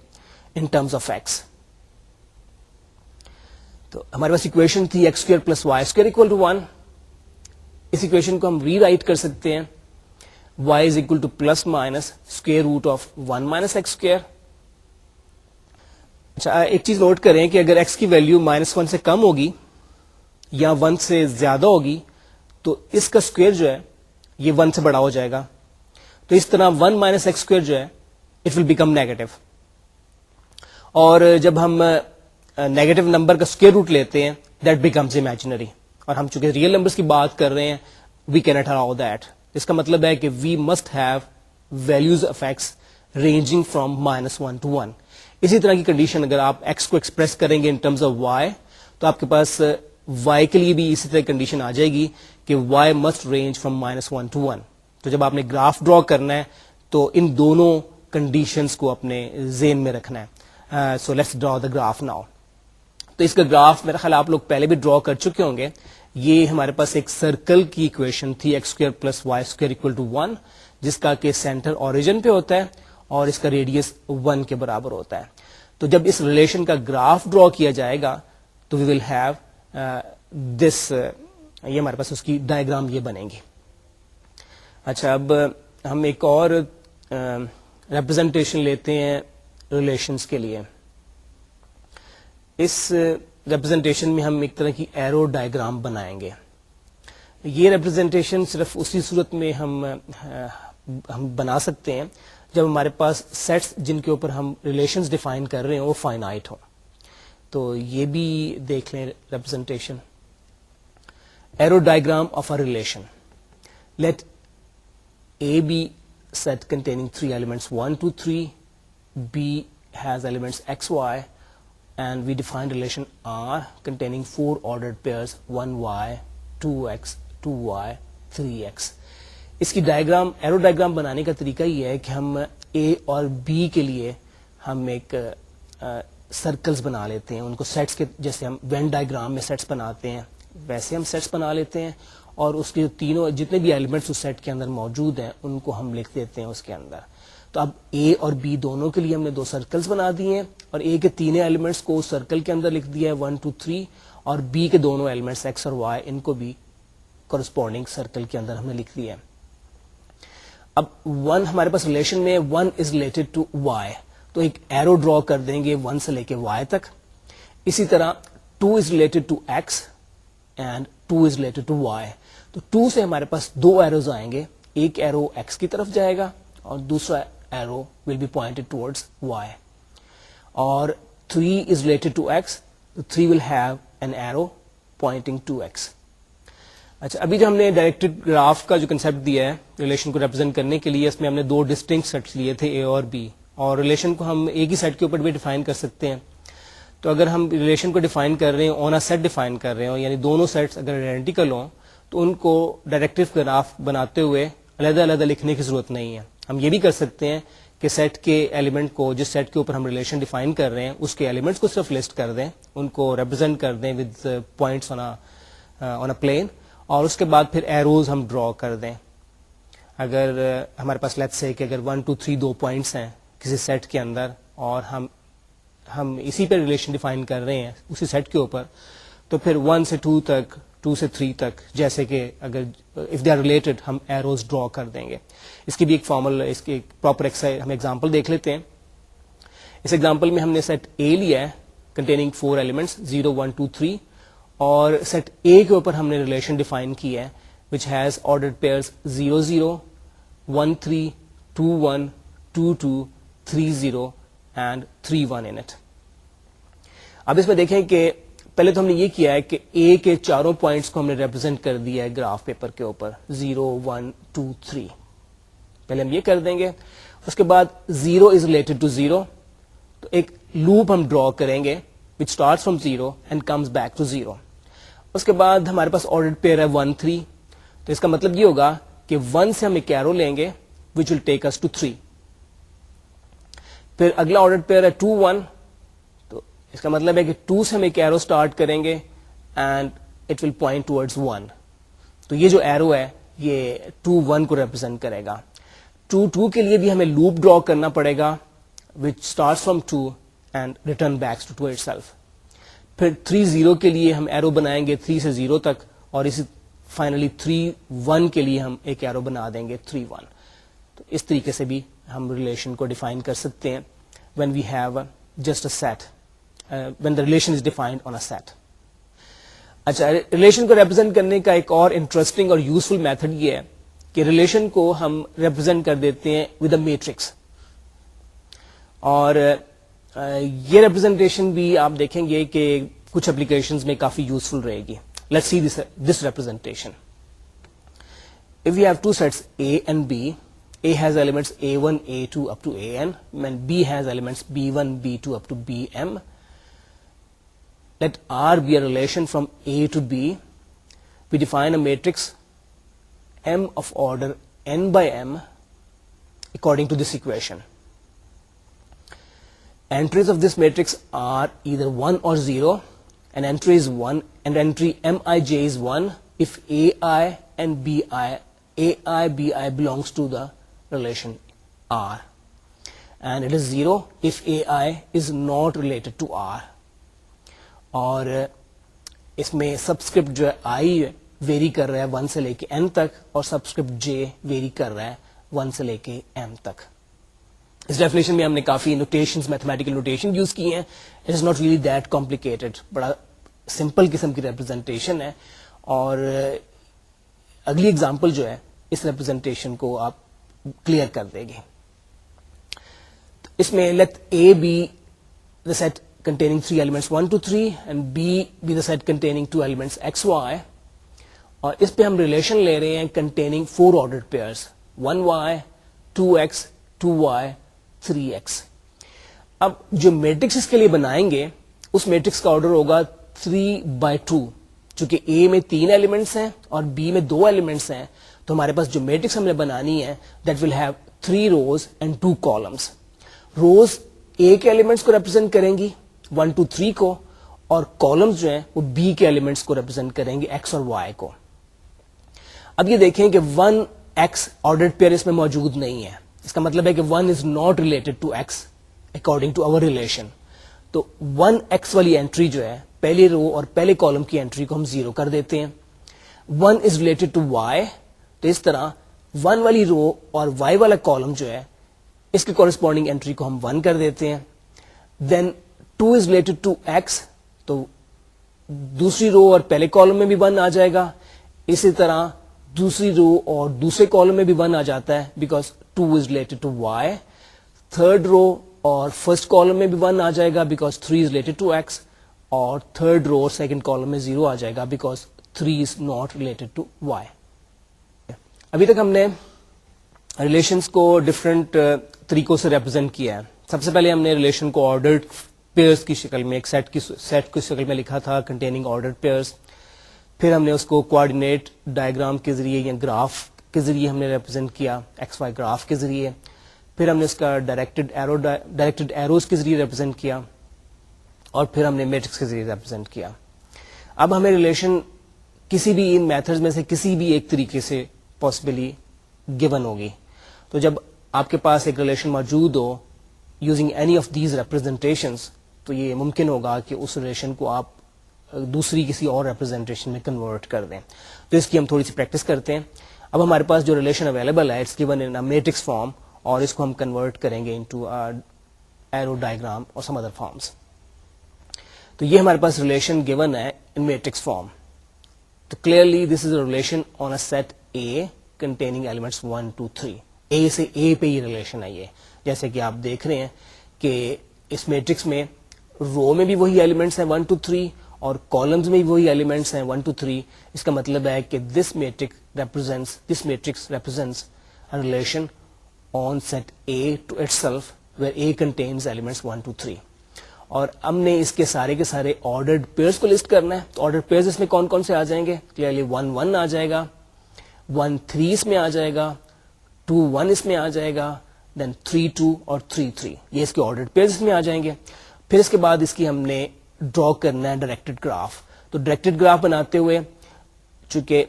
ان ٹرمز آف ایکس. تو ہمارے پاس اکویشن تھی x square plus y square equal to 1. اس اکویشن کو ہم ری رائٹ کر سکتے ہیں y is equal to plus minus square root of 1 minus x square. اچھا ایک چیز نوٹ کریں کہ اگر x کی ویلیو -1 سے کم ہوگی یا 1 سے زیادہ ہوگی تو اس کا اسکوئر جو ہے یہ 1 سے بڑا ہو جائے گا. تو اس طرح 1 minus x square جو ہے اٹ ول بیکم نیگیٹو. اور جب ہم نیگیٹو نمبر کا اسکوئر روٹ لیتے ہیں دیٹ بیکمز امیجنری, اور ہم چونکہ ریئل نمبرز کی بات کر رہے ہیں we can not allow that. اس کا مطلب ہے کہ we must have values of X ranging from -1 to 1. اسی طرح کی کنڈیشن اگر آپ ایکس کو ایکسپریس کریں گے ان ٹرمز آف وائی تو آپ کے پاس وائی کے لیے بھی اسی طرح کنڈیشن آ جائے گی کہ y must range from -1 to 1. تو جب آپ نے گراف ڈرا کرنا ہے تو ان دونوں کنڈیشنز کو اپنے ذہن میں رکھنا ہے. So let's draw the graph now. تو اس کا گراف میرا خیال آپ لوگ پہلے بھی ڈرا کر چکے ہوں گے. یہ ہمارے پاس ایک سرکل کی اکویشن تھی x square plus y square equal to 1 جس کا کہ سینٹر اوریجن پہ ہوتا ہے اور اس کا ریڈیس 1 کے برابر ہوتا ہے. تو جب اس ریلیشن کا گراف ڈرا کیا جائے گا تو وی ول ہیو دس, یہ ہمارے پاس اس کی ڈائیگرام یہ بنے گی. اچھا اب ہم ایک اور ریپرزنٹیشن لیتے ہیں ریلیشنز کے لیے. اس ریپرزنٹیشن میں ہم ایک طرح کی ایرو ڈائیگرام بنائیں گے. یہ ریپرزنٹیشن صرف اسی صورت میں ہم بنا سکتے ہیں جب ہمارے پاس سیٹس جن کے اوپر ہم ریلیشنز ڈیفائن کر رہے ہیں وہ فائنائٹ ہوں. تو یہ بھی دیکھ لیں representation. Arrow diagram of a relation. Let A be set containing 3 elements 1 2 3, B has elements x y, and we define relation R containing 4 ordered pairs 1y 2x 2y 3x. اس کی ڈائیگرام ایرو ڈائیگرام بنانے کا طریقہ یہ ہے کہ ہم A اور B کے لیے ہم ایک سرکلز بنا لیتے ہیں. ان کو سیٹس کے جیسے ہم وین ڈائیگرام میں سیٹس بناتے ہیں ویسے ہم سیٹس بنا لیتے ہیں, اور اس کے تینوں جتنے بھی ایلیمنٹس اس سیٹ کے اندر موجود ہیں ان کو ہم لکھ دیتے ہیں اس کے اندر. تو اب اے اور بی دونوں کے لیے ہم نے 2 سرکلز بنا دیے ہیں, اور اے کے تینوں ایلیمنٹس کو سرکل کے اندر لکھ دیا ہے 1 2 3, اور بی کے دونوں ایلیمنٹس ایکس اور وائی ان کو بھی کورسپونڈنگ سرکل کے اندر ہم نے لکھ دیا ہے. اب 1 ہمارے پاس ریلیشن میں 1 از ریلیٹڈ ٹو وائی, تو ایک ایرو ڈرا کر دیں گے 1 سے لے کے وائی تک. اسی طرح 2 is related to x and 2 is related to y. تو 2 سے ہمارے پاس 2 ایروز آئیں گے, ایک ایرو ایکس کی طرف جائے گا اور دوسرا arrow will be pointed towards y. اور 3 از ریلیٹڈ ٹو ایکس, تو 3 will have an arrow pointing to x. اچھا ابھی جو ہم نے ڈائریکٹڈ گراف کا جو کنسپٹ دیا ہے ریلیشن کو ریپرزینٹ کرنے کے لیے, اس میں ہم نے 2 ڈسٹنکٹ سیٹس لیے تھے اے اور بی, اور ریلیشن کو ہم ایک ہی سیٹ کے اوپر بھی ڈیفائن کر سکتے ہیں. تو اگر ہم ریلیشن کو ڈیفائن کر رہے ہیں آن اے سیٹ ڈیفائن کر رہے ہوں, یعنی دونوں سیٹس اگر آئیڈینٹیکل ہوں تو ان کو ڈائریکٹڈ گراف بناتے ہوئے علیحدہ علیحدہ لکھنے کی ضرورت نہیں ہے. ہم یہ بھی کر سکتے ہیں کہ سیٹ کے ایلیمنٹ کو جس سیٹ کے اوپر ہم ریلیشن ڈیفائن کر رہے ہیں اس کے ایلیمنٹس کو صرف لسٹ کر دیں, ان کو ریپرزینٹ کر دیں with points on a plane, اور اس کے بعد پھر ایروز ہم ڈرا کر دیں. اگر ہمارے پاس لیٹس سے کہ اگر 1 2 3 2 پوائنٹس ہیں کسی سیٹ کے اندر اور ہم اسی پہ ریلیشن ڈیفائن کر رہے ہیں اسی سیٹ کے اوپر, تو پھر 1 سے 2 تک 2 سے 3 تک جیسے کہ اگر اف دے آر ریلیٹڈ ہم ایروز ڈرا کر دیں گے. اس کی بھی ایک فارمل, اس کی پراپر ہم ایگزامپل دیکھ لیتے ہیں. اس ایگزامپل میں ہم نے سیٹ اے لیا ہے کنٹیننگ 4 ایلیمنٹس 0 1 2 3, اور سیٹ اے کے اوپر ہم نے ریلیشن ڈیفائن کی ہے which has ordered pairs 0 0 1 3 2 1 2 2 3 0 and 3 1 in it. اب اس میں دیکھیں کہ پہلے تو ہم نے یہ کیا ہے کہ اے کے چاروں پوائنٹس کو ہم نے ریپرزینٹ کر دیا ہے گراف پیپر کے اوپر 0 1 2 3. پہلے ہم یہ کر دیں گے. اس کے بعد 0 از ریلیٹڈ ٹو 0, تو ایک لوپ ہم ڈرا کریں گے which starts from 0 and comes back to 0. اس کے بعد ہمارے پاس آرڈرڈ پیئر ہے 1 3, تو اس کا مطلب یہ ہوگا کہ 1 سے ہم ایک ایرو لیں گے وچ ول ٹیک اس ٹو 3. پھر اگلا آرڈرڈ پیئر ہے 2 1, تو اس کا مطلب ہے کہ 2 سے ہم ایک ایرو اسٹارٹ کریں گے and it will point towards 1. تو یہ جو ایرو ہے یہ 2 1 کو ریپرزینٹ کرے گا. 2 2 کے لیے بھی ہمیں لوپ ڈرا کرنا پڑے گا which starts from 2 and return backs to itself. پھر 3 0 کے لیے ہم ایرو بنائیں گے 3 سے 0 تک, اور اسی فائنلی 3 1 کے لیے ہم ایک ایرو بنا دیں گے 3 1. تو اس طریقے سے بھی ہم ریلیشن کو ڈیفائن کر سکتے ہیں when we have just a set, when the relation is defined on a set. اچھا, ریلیشن کو ریپرزینٹ کرنے کا ایک اور انٹرسٹنگ اور یوزفل میتھڈ یہ ہے کہ ریلیشن کو ہم ریپرزینٹ کر دیتے ہیں ود اے میٹرکس, اور یہ ریپرزینٹیشن بھی آپ دیکھیں گے کہ کچھ اپلیکیشنز میں کافی یوزفل رہے گی. Let's see this representation. If we have two sets A and B, A has elements A1, A2 up to AN, and B has elements B1, B2 up to BM. Let R be a relation from A to B. We define a matrix M of order n by M according to this equation. Entries of this matrix are either 1 or 0, and entry is 1, and entry Mij is 1 if AI and AI BI belongs to the relation R, and it is 0 if AI is not related to R. اور اس میں subscript جو ہے I very کر رہا ہے 1 سے لے کے n تک, اور سبسکرپٹ J ویری کر رہا ہے 1 سے لے کے m تک. اس ڈیفینیشن میں ہم نے کافی نوٹیشنز, میتھمیٹیکل نوٹیشن یوز کی ہیں. It is not really that complicated, بڑا سمپل قسم کی ریپرزینٹیشن ہے. اور اگلی ایگزامپل جو ہے اس ریپرزینٹیشن کو آپ کلیئر کر دے گی. اس میں late A be the set containing 3 elements 1 to 3 and B be the set containing 2 elements x y, اور اس پہ ہم ریلیشن لے رہے ہیں containing 4 ordered pairs 1y 2x 2y 3x. اب جو میٹرکس اس کے لیے بنائیں گے اس میٹرکس کا آرڈر ہوگا 3/2. چونکہ A میں 3 ایلیمنٹس ہیں اور B میں 2 ایلیمنٹس ہیں, تو ہمارے پاس جو میٹرکس ہم نے بنانی ہے that will have 3 rows and 2 columns. Rows A کے ایلیمنٹس کو ریپرزینٹ کریں گی 1 2 3 کو, اور کالمز جو ہیں وہ B کے ایلیمنٹس کو ریپرزینٹ کریں گے X اور Y کو. اب یہ دیکھیں کہ 1x آرڈرڈ پیئر اس میں موجود نہیں ہے. اس کا مطلب ہے کہ 1 is not related to X according to our relation. تو 1x والی انٹری جو ہے پہلی رو اور پہلے کالم کی انٹری کو ہم 0 کر دیتے ہیں. 1 از ریلیٹڈ ٹو Y, تو اس طرح 1 والی رو اور Y والا کالم جو ہے اس کے کورسپونڈنگ انٹری کو ہم 1 کر دیتے ہیں. دین 2 از ریلیٹڈ ٹو X, تو دوسری رو اور پہلے کالم میں بھی 1 آ جائے گا. اسی طرح دوسری رو اور دوسرے کالم میں بھی 1 آ جاتا ہے because 2 is related to Y. Third row اور فرسٹ کالم میں بھی 1 آ جائے گا because 3 is related to X, اور تھرڈ رو اور سیکنڈ کالم میں 0 آ جائے گا because 3 is not related to Y. ابھی تک ہم نے ریلیشنز کو ڈفرینٹ طریقوں سے ریپرزینٹ کیا ہے. سب سے پہلے ہم نے ریلیشن کو آرڈرڈ پیئرز کی شکل میں, ایک سیٹ کی شکل میں لکھا تھا کنٹیننگ آرڈرڈ پیئرز. پھر ہم نے اس کو کوآرڈینیٹ ڈائیگرام کے ذریعے یا گراف کے ذریعے ہم نے ریپرزینٹ کیا, ایکس وائی گراف کے ذریعے. پھر ہم نے اس کا ڈائریکٹڈ ایروز کے ذریعے ریپرزینٹ کیا, اور پھر ہم نے میٹرکس کے ذریعے ریپرزینٹ کیا. اب ہمیں ریلیشن کسی بھی ان میتھڈز میں سے کسی بھی ایک طریقے سے پاسبلی گیون ہوگی. تو جب آپ کے پاس ایک ریلیشن موجود ہو using any of these representations, تو یہ ممکن ہوگا کہ اس ریلیشن کو آپ دوسری کسی اور ریپرزینٹیشن میں کنورٹ کر دیں. تو اس کی ہم تھوڑی سی پریکٹس کرتے ہیں. اب ہمارے پاس جو ریلیشن اویلیبل ہے it's given in matrix form, اور اس کو ہم کنورٹ کریں گے انٹو ایرو ڈائیگرام اور سم ادر فارمس. تو یہ ہمارے پاس ریلیشن گیون ہے ان میٹرکس فارم. تو clearly this is a relation on a set A containing elements 1 2 3. A سے A پہ یہ ریلیشن ہے. یہ جیسے کہ آپ دیکھ رہے ہیں کہ اس میٹرکس میں رو میں بھی وہی ایلیمنٹس ہیں 1 2 3, اور کالمز میں وہی ایلیمنٹس ہیں 1 to 3. اس کا مطلب ہے کہ this matrix represents a relation on set A to itself where A contains elements 1 to 3. اور ہم نے اس کے سارے آرڈرڈ پیئرس کو لسٹ کرنا ہے. تو آرڈرڈ پیئرس اس میں کون کون سے آ جائیں گے؟ کلیئرلی 1 1 آ جائے گا, 1 3 اس میں آ جائے گا, 2 1 اس میں آ جائے گا, دین 3 2 اور 3 3. یہ اس کے آرڈرڈ پیئرس اس میں آ جائیں گے. پھر اس کے بعد اس کی ہم نے ڈرا کرنا ہے ڈائریکٹڈ گراف. تو ڈائریکٹڈ گراف بناتے ہوئے چونکہ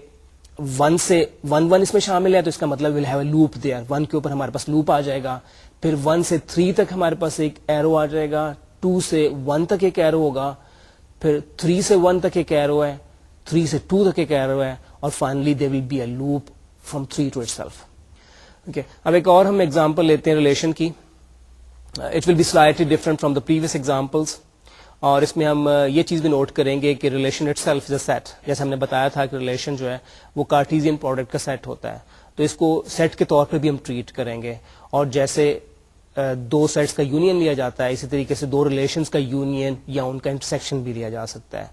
1 سے 1 1 اس میں شامل ہے تو اس کا مطلب we'll have a loop there. 1 کے اوپر ہمارے پاس لوپ آ جائے گا. پھر 1 سے 3 تک ہمارے پاس ایک ایرو آ جائے گا, 2 سے 1 تک ایک ایرو ہوگا, پھر 3 سے 1 تک ایک ایرو ہے, 3 سے 2 تک ایک ایرو ہے, اور finally there will be a loop from 3 to itself. Okay. اب ایک اور ہم ایگزامپل لیتے ہیں ریلیشن کی. It will be slightly different from the previous examples. اور اس میں ہم یہ چیز بھی نوٹ کریں گے کہ relation itself is a set. جیسے ہم نے بتایا تھا کہ ریلیشن جو ہے وہ کارٹیزین پروڈکٹ کا سیٹ ہوتا ہے, تو اس کو سیٹ کے طور پہ بھی ہم ٹریٹ کریں گے. اور جیسے 2 سیٹس کا یونین لیا جاتا ہے, اسی طریقے سے 2 ریلیشنز کا یونین یا ان کا انٹرسیکشن بھی لیا جا سکتا ہے.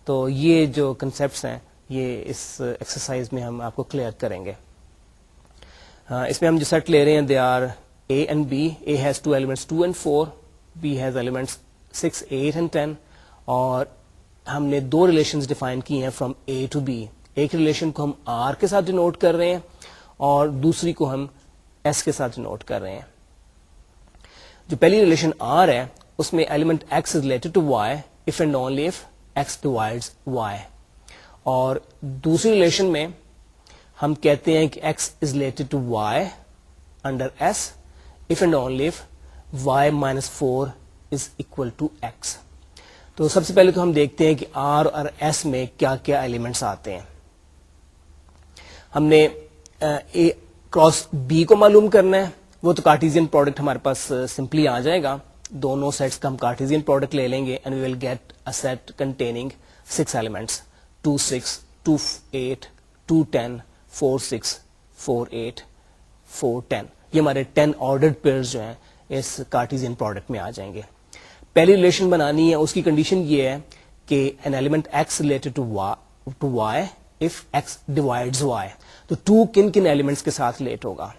تو یہ جو کنسیپٹس ہیں یہ اس ایکسرسائز میں ہم آپ کو کلیئر کریں گے. اس میں ہم جو سیٹ لے رہے ہیں they are A and B. A has 2 elements 2 and 4, B has elements 6 8 and 10, اور ہم نے 2 ریلیشنز ڈیفائن کی ہیں فرام A to B. ایک ریلیشن کو ہم R کے ساتھ ڈینوٹ کر رہے ہیں اور دوسری کو ہم S کے ساتھ ڈینوٹ کر رہے ہیں. جو پہلی ریلیشن R ہے اس میں element X is related to Y if and only if X divides Y, اور دوسری ریلیشن میں ہم کہتے ہیں کہ X is related to Y under S if and only if Y minus 4 is equal to X. تو سب سے پہلے تو ہم دیکھتے ہیں کہ R اور S میں کیا کیا ایلیمنٹس آتے ہیں. ہم نے A کراس B کو معلوم کرنا ہے, وہ تو کارٹیزین پروڈکٹ ہمارے پاس سمپلی آ جائے گا. دونوں سیٹس کا ہم کارٹیزین پروڈکٹ لے لیں گے and we will get a set containing 6 elements 2 6 2 8 2 10 4 6 4 8 4 10. یہ ہمارے 10 آرڈرڈ پیئرز جو ہیں اس کارٹیزین پروڈکٹ میں آ جائیں گے. پہلی ریلیشن بنانی ہے, اس کی کنڈیشن یہ ہے کہ an element X related to Y if X divides Y. تو 2 کن کن ایلیمنٹس کے ساتھ ریلیٹ ہوگا,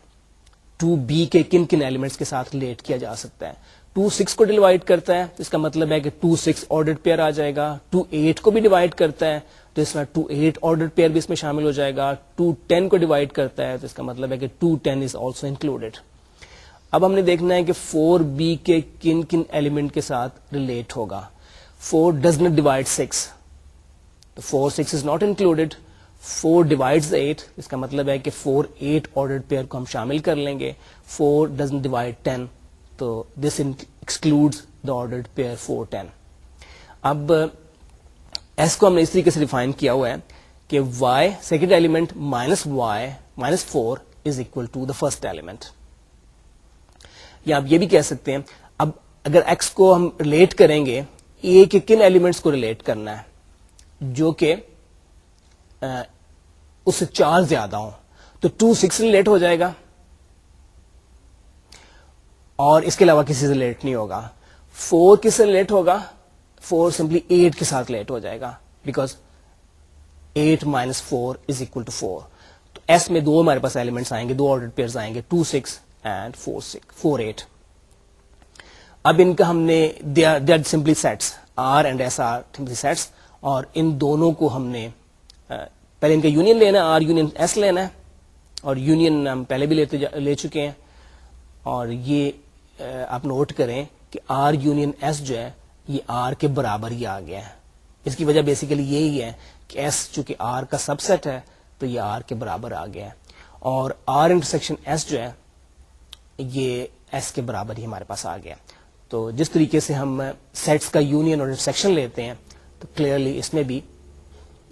2B کے کن کن ایلیمنٹس کے ساتھ ریلیٹ کیا جا سکتا ہے. 2 6 کو ڈیوائڈ کرتا ہے تو اس کا مطلب ہے کہ 2 6 آرڈرڈ پیئر آ جائے گا. 2 8 کو بھی ڈیوائڈ کرتا ہے تو اس میں 2 8 آرڈرڈ پیئر بھی اس میں شامل ہو جائے گا. 2 10 کو ڈیوائڈ کرتا ہے تو اس کا مطلب ہے کہ 2 10 از آلسو انکلوڈیڈ. اب ہم نے دیکھنا ہے کہ 4B کے کن کن ایلیمنٹ کے ساتھ ریلیٹ ہوگا. 4 does not divide 6, تو 4 6 is not included. 4 divides 8, اس کا مطلب ہے کہ 4 8 آرڈرڈ پیئر کو ہم شامل کر لیں گے. 4 doesn't divide 10, تو this excludes the ordered pair 4 10. اب S کو ہم نے اس طریقے سے ڈیفائن کیا ہوا ہے کہ Y second element minus Y minus 4 is equal to the first element. یا آپ یہ بھی کہہ سکتے ہیں اب اگر X کو ہم ریلیٹ کریں گے A کے کن ایلیمنٹس کو ریلیٹ کرنا ہے جو کہ اس سے 4 زیادہ ہوں, تو 2 6 ریلیٹ ہو جائے گا اور اس کے علاوہ کسی سے ریلیٹ نہیں ہوگا. 4 کس سے ریلیٹ ہوگا؟ 4 سمپلی 8 کے ساتھ ریلیٹ ہو جائے گا because 8 minus 4 is equal to 4. تو S میں 2 ہمارے پاس ایلیمنٹس آئیں گے, 2 آرڈرڈ پیئرز آئیں گے, 2 6 and 4 8. اب ان کا ہم نے they are simply sets, R and S are simply sets, اور ان دونوں کو ہم نے پہلے ان کا یونین لینا ہے, R یونین S لینا ہے, اور یونین ہم پہلے بھی لے چکے ہیں. اور یہ آپ نوٹ کریں کہ R یونین S جو ہے یہ R کے برابر ہی آ گیا ہے. اس کی وجہ بیسیکلی یہی ہے کہ S چونکہ R کا سب سیٹ ہے تو یہ R کے برابر آ گیا ہے, اور R انٹرسیکشن S جو ہے یہ S کے برابر ہی ہمارے پاس آ گیا. تو جس طریقے سے ہم سیٹس کا یونین اور انٹرسیکشن لیتے ہیں تو کلیئرلی اس میں بھی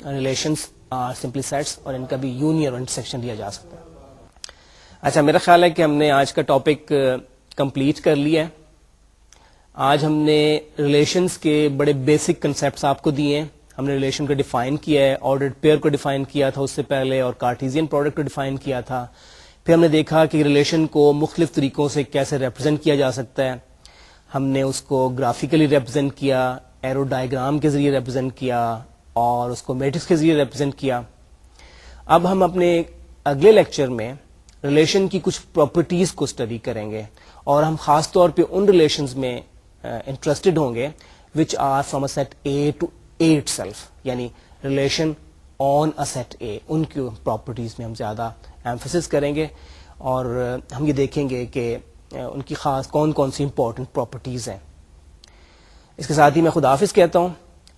ریلیشنس آر سمپلی سیٹس اور ان کا بھی یونین اور انٹرسیکشن لیا جا سکتا ہے. اچھا, میرا خیال ہے کہ ہم نے آج کا ٹاپک کمپلیٹ کر لیا ہے. آج ہم نے ریلیشنس کے بڑے بیسک کنسیپٹس آپ کو دیے ہیں. ہم نے ریلیشن کو ڈیفائن کیا ہے, آرڈرڈ پیئر کو ڈیفائن کیا تھا اس سے پہلے, اور کارٹیزین پروڈکٹ کو ڈیفائن کیا تھا. پھر ہم نے دیکھا کہ ریلیشن کو مختلف طریقوں سے کیسے ریپرزینٹ کیا جا سکتا ہے. ہم نے اس کو گرافیکلی ریپرزینٹ کیا, ایرو ڈائیگرام کے ذریعے ریپرزینٹ کیا اور اس کو میٹرکس کے ذریعے ریپرزینٹ کیا. اب ہم اپنے اگلے لیکچر میں ریلیشن کی کچھ پراپرٹیز کو اسٹڈی کریں گے اور ہم خاص طور پہ ان ریلیشنز میں انٹرسٹڈ ہوں گے which are from a set A to A itself, یعنی relation on a set A, ان کی پراپرٹیز میں ہم زیادہ ایمفسس کریں گے اور ہم یہ دیکھیں گے کہ ان کی خاص کون کون سی امپورٹنٹ پراپرٹیز ہیں. اس کے ساتھ ہی میں خدا حافظ کہتا ہوں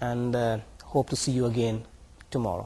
and hope to see you again tomorrow.